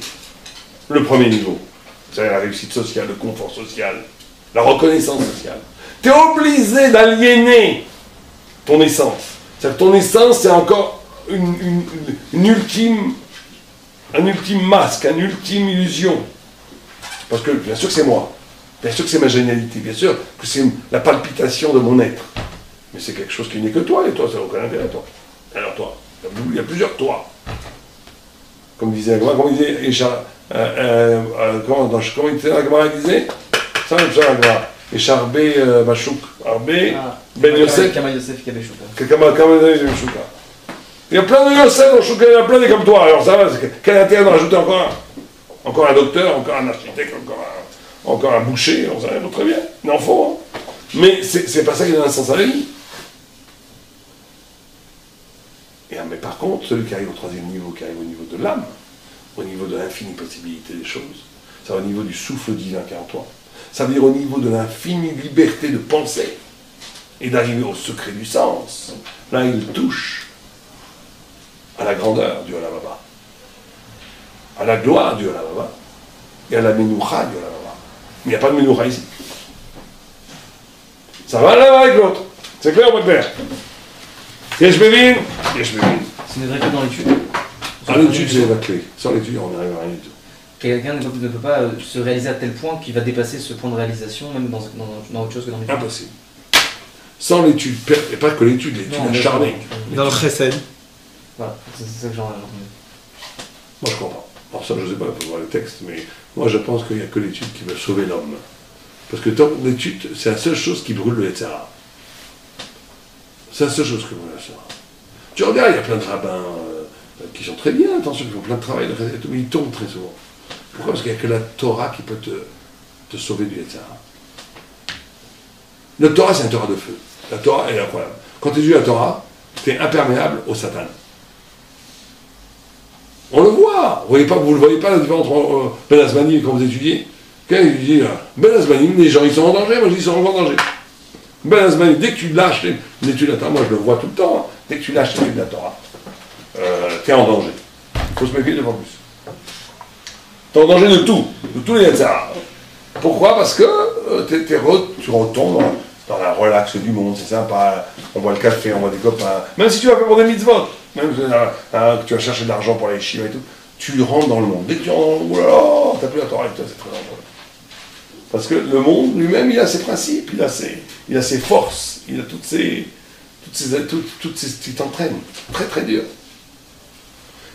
Speaker 1: le premier niveau. C'est-à-dire la réussite sociale, le confort social, la reconnaissance sociale. Tu es obligé d'aliéner ton essence. C'est-à-dire que ton essence, c'est encore un ultime masque, une ultime illusion. Parce que, bien sûr que c'est moi. Bien sûr que c'est ma génialité. Bien sûr que c'est la palpitation de mon être. Mais c'est quelque chose qui n'est que toi, et toi, ça n'a aucun intérêt, toi. Alors, toi, il y a plusieurs toi. Comme disait comment il disait, comment il disait la Gemara, il disait ça, même ça, la Gemara. Écharbé Machouk, Arbé, Ben Yosef.
Speaker 4: Kama Yosef Kabeshouka.
Speaker 1: Il y a plein de Yosef dans Chouka, il y en a plein des comme toi. Alors ça va, quel intérêt d'en rajouter encore un? Encore un docteur, encore un architecte, encore un boucher, on sait rien, très bien. Il en faut. Hein. Mais c'est pas ça qui donne un sens à la vie. Mais par contre, celui qui arrive au troisième niveau, qui arrive au niveau de l'âme, au niveau de l'infinie possibilité des choses, c'est au niveau du souffle divin qui est en toi. Ça veut dire au niveau de l'infinie liberté de penser et d'arriver au secret du sens. Là, il touche à la grandeur du Olamaba, à la gloire du Olamaba et à la Menoucha du Olamaba. Mais il n'y a pas de Menoucha ici. Ça va l'un avec l'autre. C'est clair ou pas clair? Yesh Bevin.
Speaker 4: Ce n'est vrai que dans l'étude.
Speaker 1: Dans l'étude, c'est la clé. Sans l'étude, on n'arrive à rien du tout.
Speaker 4: Quelqu'un ne peut pas se réaliser à tel point qu'il va dépasser ce point de réalisation, même dans autre chose que dans l'étude.
Speaker 1: Impossible. Sans l'étude, et pas que l'étude acharnée.
Speaker 2: Dans le chesed.
Speaker 4: Voilà, c'est ça que j'en ai entendu.
Speaker 1: Moi, je comprends. Alors ça, je ne sais pas, il faut voir le texte, mais moi, je pense qu'il n'y a que l'étude qui va sauver l'homme. Parce que l'étude, c'est la seule chose qui brûle le Yetzirah. C'est la seule chose que brûle le Yetzirah. Tu regardes, il y a plein de rabbins qui sont très bien, attention, qui font plein de travail, mais ils tombent très souvent. Pourquoi? Parce qu'il n'y a que la Torah qui peut te sauver du Yetzirah. Le Torah, c'est un Torah de feu. La Torah, elle est incroyable. Quand tu étudies la Torah, tu es imperméable au Satan. On le voit. Vous ne le voyez pas la différence entre Ben Azmanim quand vous étudiez. Quand il dit Ben Azmanim, les gens ils sont en danger, moi je dis ils sont en danger. Ben Azmanim, dès que tu lâches l'étude de la Torah, moi je le vois tout le temps, hein, dès que tu lâches l'étude de la Torah, tu es en danger. Il faut se méfier devant plus. Tu es en danger de tous les Yetzirah. Pourquoi? Parce que tu retombes dans la relaxe du monde, c'est sympa, on boit le café, on boit des copains, même si tu vas faire pour des mitzvot, même si tu vas chercher de l'argent pour aller chier et tout, tu rentres dans le monde. Dès que tu rentres dans le monde, oh, t'as plus la Torah avec toi, c'est très dangereux. Parce que le monde lui-même, il a ses principes, il a ses forces, il a toutes ces qui t'entraînent, très très dur.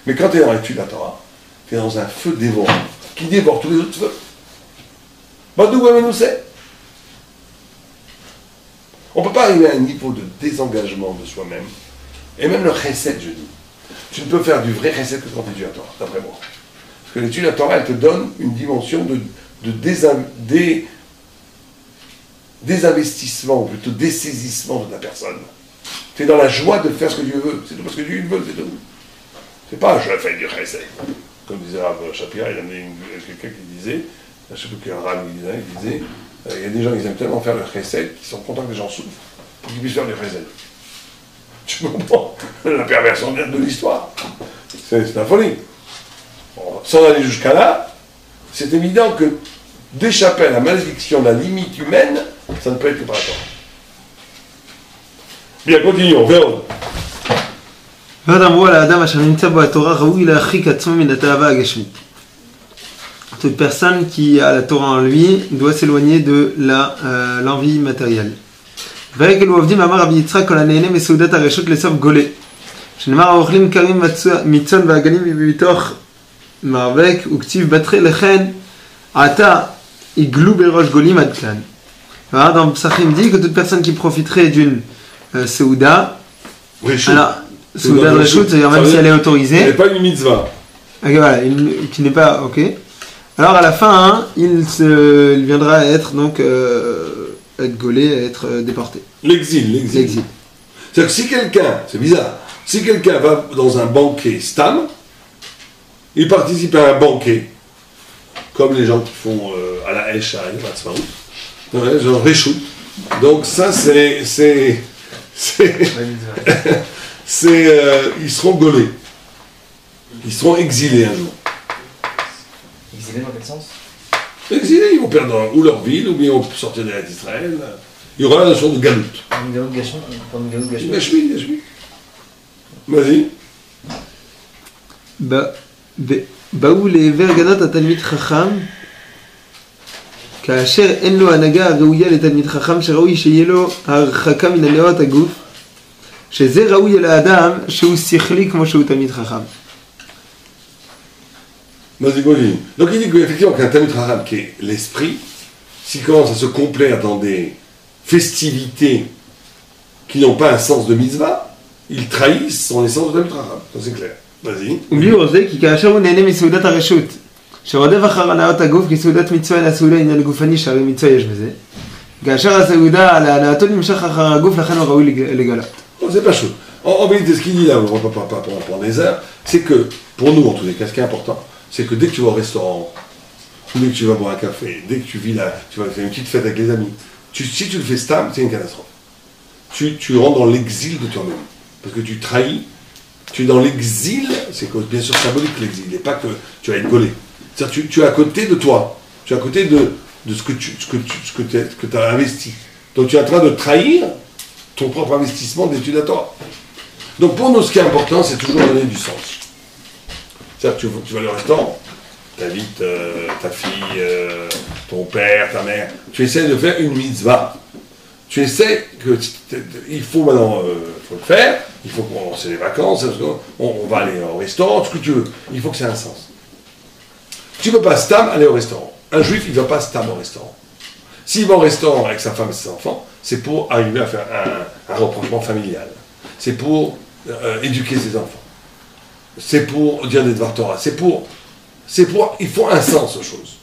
Speaker 1: Mais quand tu es dans l'étude de la Torah, tu es dans un feu dévorant, qui dévore tous les autres feux. Badou nous c'est. On ne peut pas arriver à un niveau de désengagement de soi-même. Et même le chesed, je dis. Tu ne peux faire du vrai chesed que quand tu étudies la Torah, d'après moi. Parce que l'étude de la Torah, elle te donne une dimension de désinvestissement, ou plutôt dessaisissement de ta personne. Tu es dans la joie de faire ce que Dieu veut. C'est tout parce que Dieu veut, c'est tout. C'est pas je fais du chesed. Comme disait Rav Shapira, il y avait quelqu'un qui disait, je ne sais plus quel Rav il disait, il y a des gens qui aiment tellement faire le chesed qu'ils sont contents que les gens souffrent pour qu'ils puissent faire du chesed. Tu comprends la perversion de l'histoire. C'est la folie. Bon, sans aller jusqu'à là, c'est évident que d'échapper à la malédiction, la limite humaine, ça ne peut être que par la Torah. Bien, continuons, Véron.
Speaker 2: ועוד אמרו על האדם אשר נמצא בו התורה ראוי להרחיק עצמו מן התאווה הגשמית. Toute personne qui a la Torah en lui doit s'éloigner de l'envie matérielle. ורגל עובדים אמר רבי יצחק כל הנהנה מסעודת הרשות לסוף גולה. שנאמר האוכלים כרים מצאן ועגלים ובתוך מאבק וכתיב בתחי לכן עתה יגלו בראש גולים עד כאן. Dans Psachim dit que toute personne qui profiterait d'une Seouda, alors Seouda de Reshut, c'est-à-dire même si elle est autorisée,
Speaker 1: elle n'est pas une mitzvah.
Speaker 2: Okay, voilà, qui n'est pas ok. Alors à la fin, hein, il viendra être donc être gaulé, être déporté.
Speaker 1: L'exil. C'est-à-dire que si quelqu'un, c'est bizarre, si quelqu'un va dans un banquet Stam, il participe à un banquet, comme les gens qui font à la Esh, à Tzmaout, genre Reshut. Donc ça c'est ils seront gaulés. Ils seront exilés un jour.
Speaker 4: Exilés dans quel sens?
Speaker 1: Exilés, ils vont perdre ou leur ville, ou bien ils vont sortir d'Israël. Il y aura la notion de galoute.
Speaker 4: Une galoute gachon.
Speaker 1: Gachmi. Vas-y.
Speaker 2: באו לעבר גנת התלמיד חכם כאשר אין לו הנהגה הראויה לתלמיד חכם שראוי שיהיה לו הרחקה מן הנאות הגוף שזה ראוי אל האדם שהוא שכלי כמו שהוא תלמיד חכם.
Speaker 1: Vas-y, continue. Donc il dit qu'effectivement qu'un Talmid Chacham qui est l'esprit, s'il commence à se complaire dans des festivités qui n'ont pas un sens de mitzvah, il trahit son essence de Talmid Chacham. Ça c'est clair. Vas-y.
Speaker 2: וביאור זה כי כאשר הוא נהנה מסעודת הרשות שרודף אחר הנאות הגוף כי סעודת מצווה אינה סעודה עניין גופני שהרי מצווה יש בזה כאשר הסעודה על הנאתו נמשך אחר הגוף לכן הוא ראוי לגלות.
Speaker 1: C'est pas chaud. En vérité, ce qu'il dit là, on ne va pas prendre des heures, c'est que, pour nous en tous les cas, ce qui est important, c'est que dès que tu vas au restaurant, dès que tu vas boire un café, dès que tu vis là, tu vas faire une petite fête avec les amis, si tu le fais stam, c'est une catastrophe. Tu rentres dans l'exil de toi-même. Parce que tu trahis, tu es dans l'exil, c'est bien sûr symbolique l'exil, et pas que tu vas être gaulé. C'est-à-dire tu es à côté de toi, tu es à côté de ce que tu as investi. Donc tu es en train de trahir ton propre investissement d'études à toi. Donc pour nous, ce qui est important, c'est toujours donner du sens. C'est-à-dire que tu vas au restaurant, tu invites ta fille, ton père, ta mère, tu essaies de faire une mitzvah. Tu essaies il faut maintenant faut le faire, il faut qu'on c'est les vacances, on va aller au restaurant, ce que tu veux. Il faut que ça ait un sens. Tu ne peux pas stam aller au restaurant. Un juif, il ne va pas stam au restaurant. S'il va au restaurant avec sa femme et ses enfants, c'est pour arriver à faire un rapprochement familial. C'est pour éduquer ses enfants. C'est pour dire des Dvar Torah. Il faut un sens aux choses.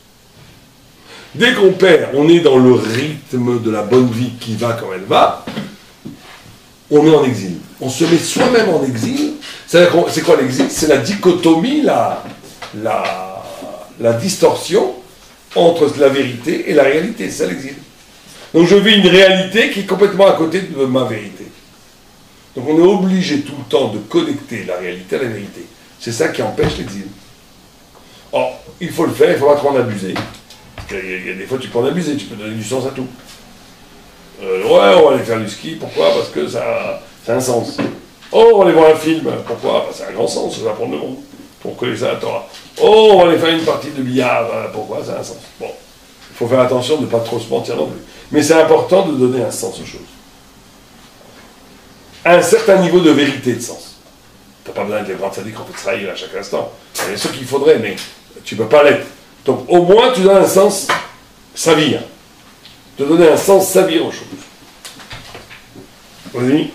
Speaker 1: Dès qu'on perd, on est dans le rythme de la bonne vie qui va comme elle va, on est en exil. On se met soi-même en exil. C'est quoi l'exil? C'est la dichotomie, la distorsion entre la vérité et la réalité. C'est l'exil. Donc je vis une réalité qui est complètement à côté de ma vérité. Donc on est obligé tout le temps de connecter la réalité à la vérité. C'est ça qui empêche l'exil. Or, il faut le faire, il ne faut pas trop en abuser. Il y a des fois tu peux en abuser, tu peux donner du sens à tout. Ouais, on va aller faire du ski, pourquoi? Parce que ça a un sens. Oh, on va aller voir un film, pourquoi? Parce que ça a un grand sens, ça va apprendre le monde. Pour connaître la Torah. Oh, on va aller faire une partie de billard, pourquoi? Ça a un sens. Bon, il faut faire attention de ne pas trop se mentir non plus. Mais c'est important de donner un sens aux choses. Un certain niveau de vérité de sens. Tu n'as pas besoin d'être les grands sadiques qu'on peut trahir à chaque instant. Il y a ceux qu'il faudrait, mais tu ne peux pas l'être. Donc au moins tu donnes un sens savir. De donner un sens savir aux choses. Vas-y.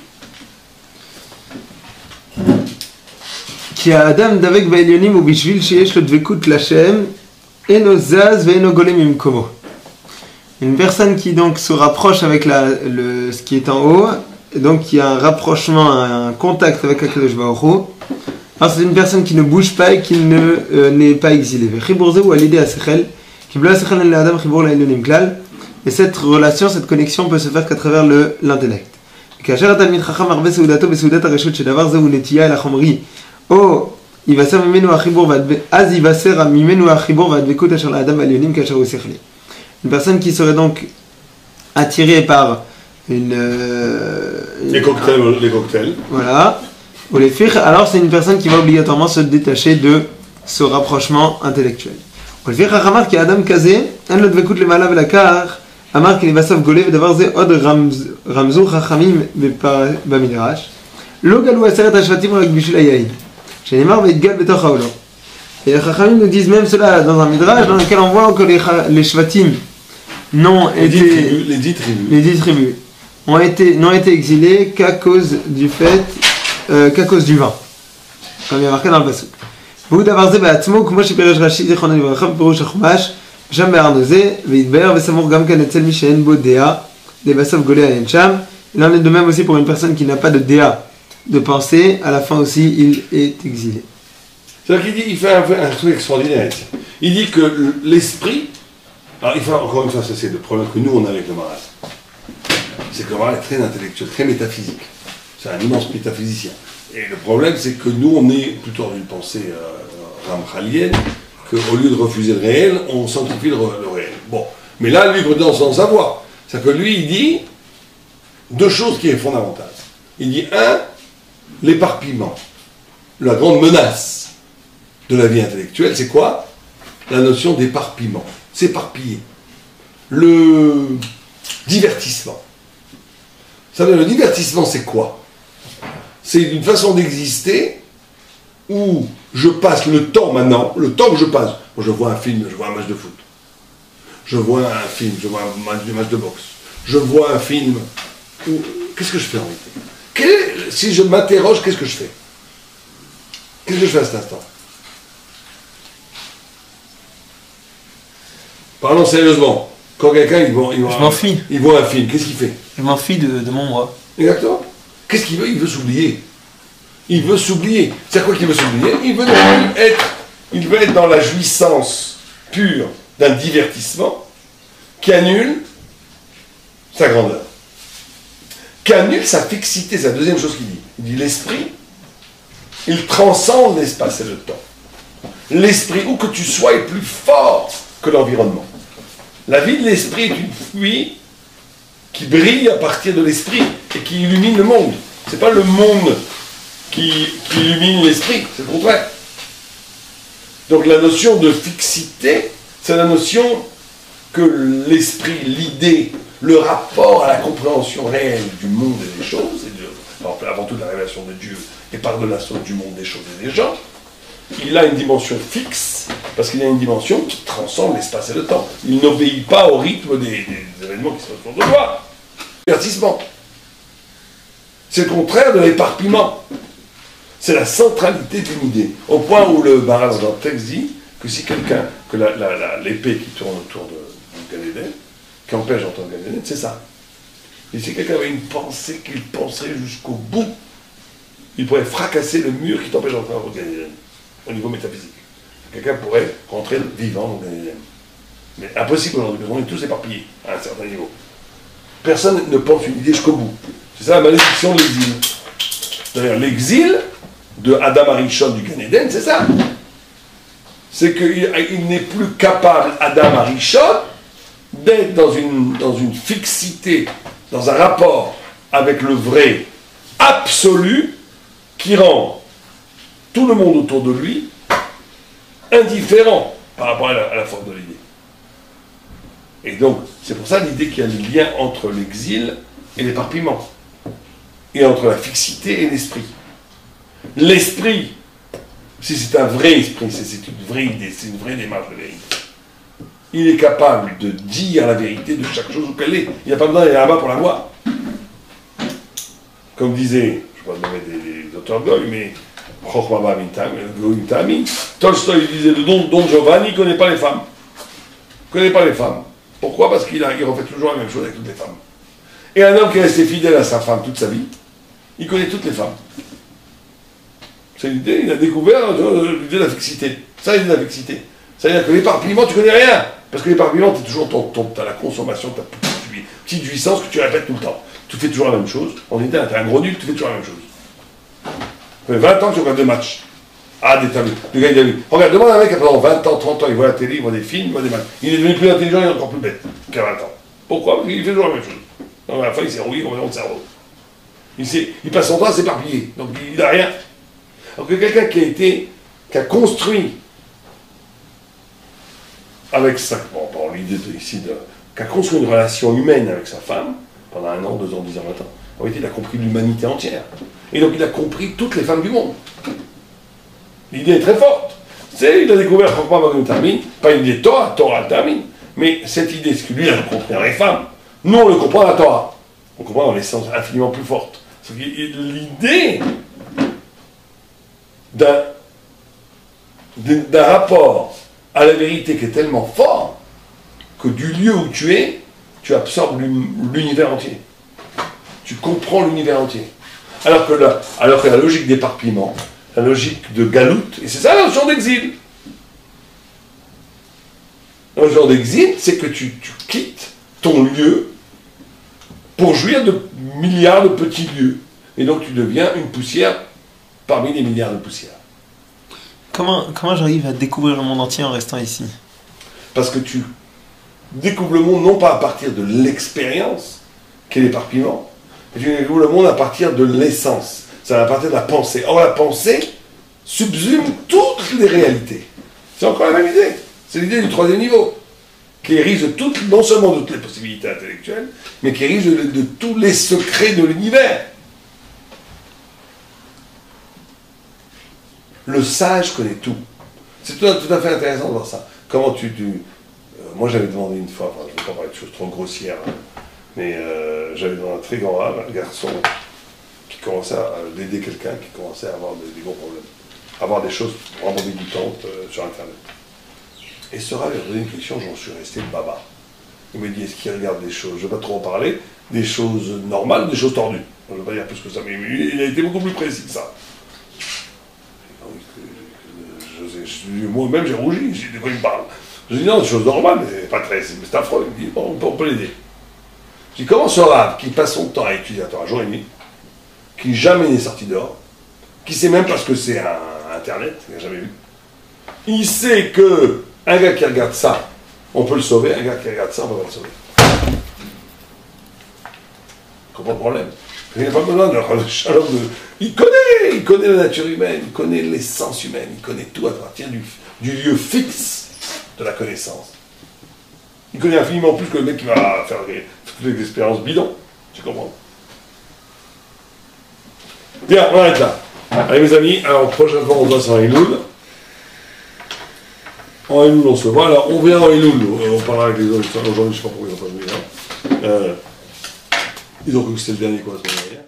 Speaker 2: כי האדם דבק בעליונים ובשביל שיש לו דבקות לשם, אינו זז ואינו גולה ממקומו. Une personne qui donc se rapproche avec ce qui est en haut, et donc qui a un rapprochement, un contact avec Akadosh Baruch Hu, alors c'est une personne qui ne bouge pas et qui n'est pas exilée. Et cette relation, cette connexion peut se faire qu'à travers l'intellect. או יבשר ממנו החיבור אז יבשר ממנו החיבור והדבקות אשר לאדם העליונים כאשר הוא שכלי. Une personne qui serait donc attirée par
Speaker 1: les cocktails.
Speaker 2: Voilà. Ou les fiqh, alors c'est une personne qui va obligatoirement se détacher de ce rapprochement intellectuel. Ou le fiqh אמר כי האדם כזה אין לו דבקות למעלה ולקח, אמר כי לבסוף גולה ודבר זה עוד רמזו חכמים במדרש, לא גלו 10 השבטים רק בשביל היין. שנאמר ויתגל בתוך העולם. Et les Chachamim nous disent même cela dans un midrash dans lequel on voit que les shvatim n'ont été
Speaker 1: les 10 tribus
Speaker 2: n'ont été exilés qu'à cause du fait qu'à cause du vin, comme il y a marqué dans le pasuk. והוא דבר זה בעצמו כמו שפירש רש"י זיכרונו לברכה בפירוש החומש שם בהר נוזה והתבאר וסמוך גם כן אצל מי שאין בו דעה לבסוף גולה עליהן שם. Il en est de même aussi pour une personne qui n'a pas de déa, de pensée, à la fin aussi il est exilé.
Speaker 1: C'est-à-dire qu'il dit, il fait un truc extraordinaire. Il dit que l'esprit, alors il faut encore une fois, ça c'est le problème que nous on a avec le Maharal. C'est que le Maharal est très intellectuel, très métaphysique. C'est un immense métaphysicien. Et le problème c'est que nous on est plutôt dans une pensée ramchalienne, qu'au lieu de refuser le réel, on sanctifie le réel. Bon, mais là lui il dans son savoir. C'est-à-dire que lui il dit deux choses qui sont fondamentales. Il dit un, l'éparpillement, la grande menace de la vie intellectuelle, c'est quoi? La notion d'éparpillement, s'éparpiller. Le divertissement. Vous savez, le divertissement, c'est quoi? C'est une façon d'exister où je passe le temps maintenant, le temps que je passe. Moi, je vois un film, je vois un match de foot. Je vois un film, je vois un match de boxe. Je vois un film où... Qu'est-ce que je fais en réalité? Si je m'interroge, qu'est-ce que je fais? Qu'est-ce que je fais à cet instant? Parlons sérieusement. Quand quelqu'un
Speaker 2: Je m'enfuis.
Speaker 1: Il voit un film, qu'est-ce qu'il fait?
Speaker 2: Je m'enfuis de mon moi.
Speaker 1: Exactement. Qu'est-ce qu'il veut? Il veut s'oublier. Il veut s'oublier. C'est quoi qu'il veut s'oublier? Il veut être dans la jouissance pure d'un divertissement qui annule sa grandeur. Qui annule sa fixité. C'est la deuxième chose qu'il dit. Il dit l'esprit, il transcende l'espace et le temps. L'esprit, où que tu sois, est plus fort que l'environnement. La vie de l'esprit est une pluie qui brille à partir de l'esprit et qui illumine le monde. C'est pas le monde qui illumine l'esprit, c'est le contraire. Donc la notion de fixité, c'est la notion que l'esprit, l'idée, le rapport à la compréhension réelle du monde et des choses, avant tout de la révélation de Dieu et par-delà du monde des choses et des gens, il a une dimension fixe, parce qu'il a une dimension qui transcende l'espace et le temps. Il n'obéit pas au rythme des événements qui sont autour de moi. Divertissement. C'est le contraire de l'éparpillement. C'est la centralité d'une idée. Au point où le Maharal dans le texte dit que si quelqu'un, que l'épée qui tourne autour du Gan Eden, qui empêche d'entendre le Gan Eden, c'est ça. Et si quelqu'un avait une pensée qu'il penserait jusqu'au bout, il pourrait fracasser le mur qui t'empêche d'entendre le Gan Eden. Au niveau métaphysique. Quelqu'un pourrait rentrer vivant dans le Gan Eden. Mais impossible aujourd'hui, parce qu'on est tous éparpillés à un certain niveau. Personne ne pense une idée jusqu'au bout. C'est ça la malédiction de l'exil. D'ailleurs, l'exil de Adam Arishon du Gan Eden, c'est ça. C'est qu'il n'est plus capable, Adam Arishon, d'être dans une fixité, dans un rapport avec le vrai absolu qui rend tout le monde autour de lui indifférent par rapport à la forme de l'idée. Et donc, c'est pour ça l'idée qu'il y a le lien entre l'exil et l'éparpillement, et entre la fixité et l'esprit. L'esprit, si c'est un vrai esprit, c'est une vraie idée, c'est une vraie démarche de vérité, il est capable de dire la vérité de chaque chose où qu'elle est. Il n'y a pas besoin d'aller là-bas pour la voir. comme disait, je ne vais pas nommer des auteurs Goy, mais Chochma Mitami, Tolstoï disait de Don Giovanni, il ne connaît pas les femmes. Il ne connaît pas les femmes. Pourquoi? Parce qu'il refait toujours la même chose avec toutes les femmes. Et un homme qui est resté fidèle à sa femme toute sa vie, il connaît toutes les femmes. C'est l'idée, il a découvert l'idée de la fixité. Ça, l'idée de la fixité. C'est-à-dire que l'éparpillement, tu connais rien. Parce que l'éparpillement, tu es toujours t'as la consommation, tu as petite jouissance que tu répètes tout le temps. Tu fais toujours la même chose. En idée, tu es un gros nul, tu fais toujours la même chose. Ça fait 20 ans que tu regardes 2 matchs. Ah, des gars, il a vu. Regarde, demande à un mec, pendant 20 ans, 30 ans, il voit la télé, il voit des films, il voit des matchs. Il est devenu plus intelligent, il est encore plus bête qu'à 20 ans. Pourquoi? Parce qu'il fait toujours la même chose. Donc à la fin, il s'est rouillé complètement de cerveau. Il passe son temps à s'éparpiller. Donc il n'a rien. Alors que quelqu'un qui a construit avec sa, bon l'idée ici, qui a construit une relation humaine avec sa femme, pendant 1 an, 2 ans, 10 ans, 20 ans, en réalité, il a compris l'humanité entière. Et donc il a compris toutes les femmes du monde. L'idée est très forte. Il a découvert Chokma Magen Tamim, pas une idée Torah le termine, mais cette idée, ce que lui a compris dans les femmes, nous on le comprend dans la Torah. On comprend dans l'essence infiniment plus forte. C'est l'idée d'un rapport à la vérité qui est tellement fort que du lieu où tu es, tu absorbes l'univers entier. Tu comprends l'univers entier. Alors que la logique d'éparpillement, la logique de galoute, et c'est ça la notion d'exil. La notion d'exil, c'est que tu quittes ton lieu pour jouir de milliards de petits lieux. Et donc tu deviens une poussière parmi les milliards de poussières.
Speaker 2: Comment j'arrive à découvrir le monde entier en restant ici?
Speaker 1: Parce que tu découvres le monde non pas à partir de l'expérience, qui est l'éparpillement, mais tu découvres le monde à partir de l'essence, c'est-à-dire à partir de la pensée. Or la pensée subsume toutes les réalités. C'est encore la même idée. C'est l'idée du 3e niveau, qui érige non seulement de toutes les possibilités intellectuelles, mais qui érige de tous les secrets de l'univers. Le sage connaît tout. C'est tout à fait intéressant de voir ça. Comment moi j'avais demandé une fois, je ne vais pas parler de choses trop grossières, hein, mais j'avais demandé un très grand âge, un garçon qui commençait à aider quelqu'un qui commençait à avoir des gros problèmes, à avoir des choses vraiment dégoûtantes sur Internet. Et ce rave a posé une question, j'en suis resté baba. Il m'a dit, est-ce qu'il regarde des choses, je ne vais pas trop en parler, des choses normales, des choses tordues. Je ne vais pas dire plus que ça, mais il a été beaucoup plus précis que ça. Moi-même j'ai rougi, j'ai dit de quoi il me parle. Je dis non, des choses normales, mais c'est pas très, c'est affreux. Il me dit bon, on peut l'aider. Je dis comment ce rave qui passe son temps à étudier la Torah jour et nuit, qui jamais n'est sorti dehors, qui sait même pas ce que c'est Internet, il n'a jamais vu, il sait que un gars qui regarde ça, on peut le sauver, un gars qui regarde ça, on peut pas le sauver. Je comprends le problème. Il n'y a pas besoin de il connaît la nature humaine, il connaît l'essence humaine, il connaît tout à partir du lieu fixe de la connaissance. Il connaît infiniment plus que le mec qui va faire toutes les expériences bidons. Tu comprends? Bien, on arrête là. Allez mes amis, alors prochainement on passe en Elul. En Elul on se voit, alors on vient en Elul, on parlera avec les autres, aujourd'hui je ne sais pas pourquoi ils n'ont pas venu là. Ils ont cru que c'était le dernier quoi, ce moment-là.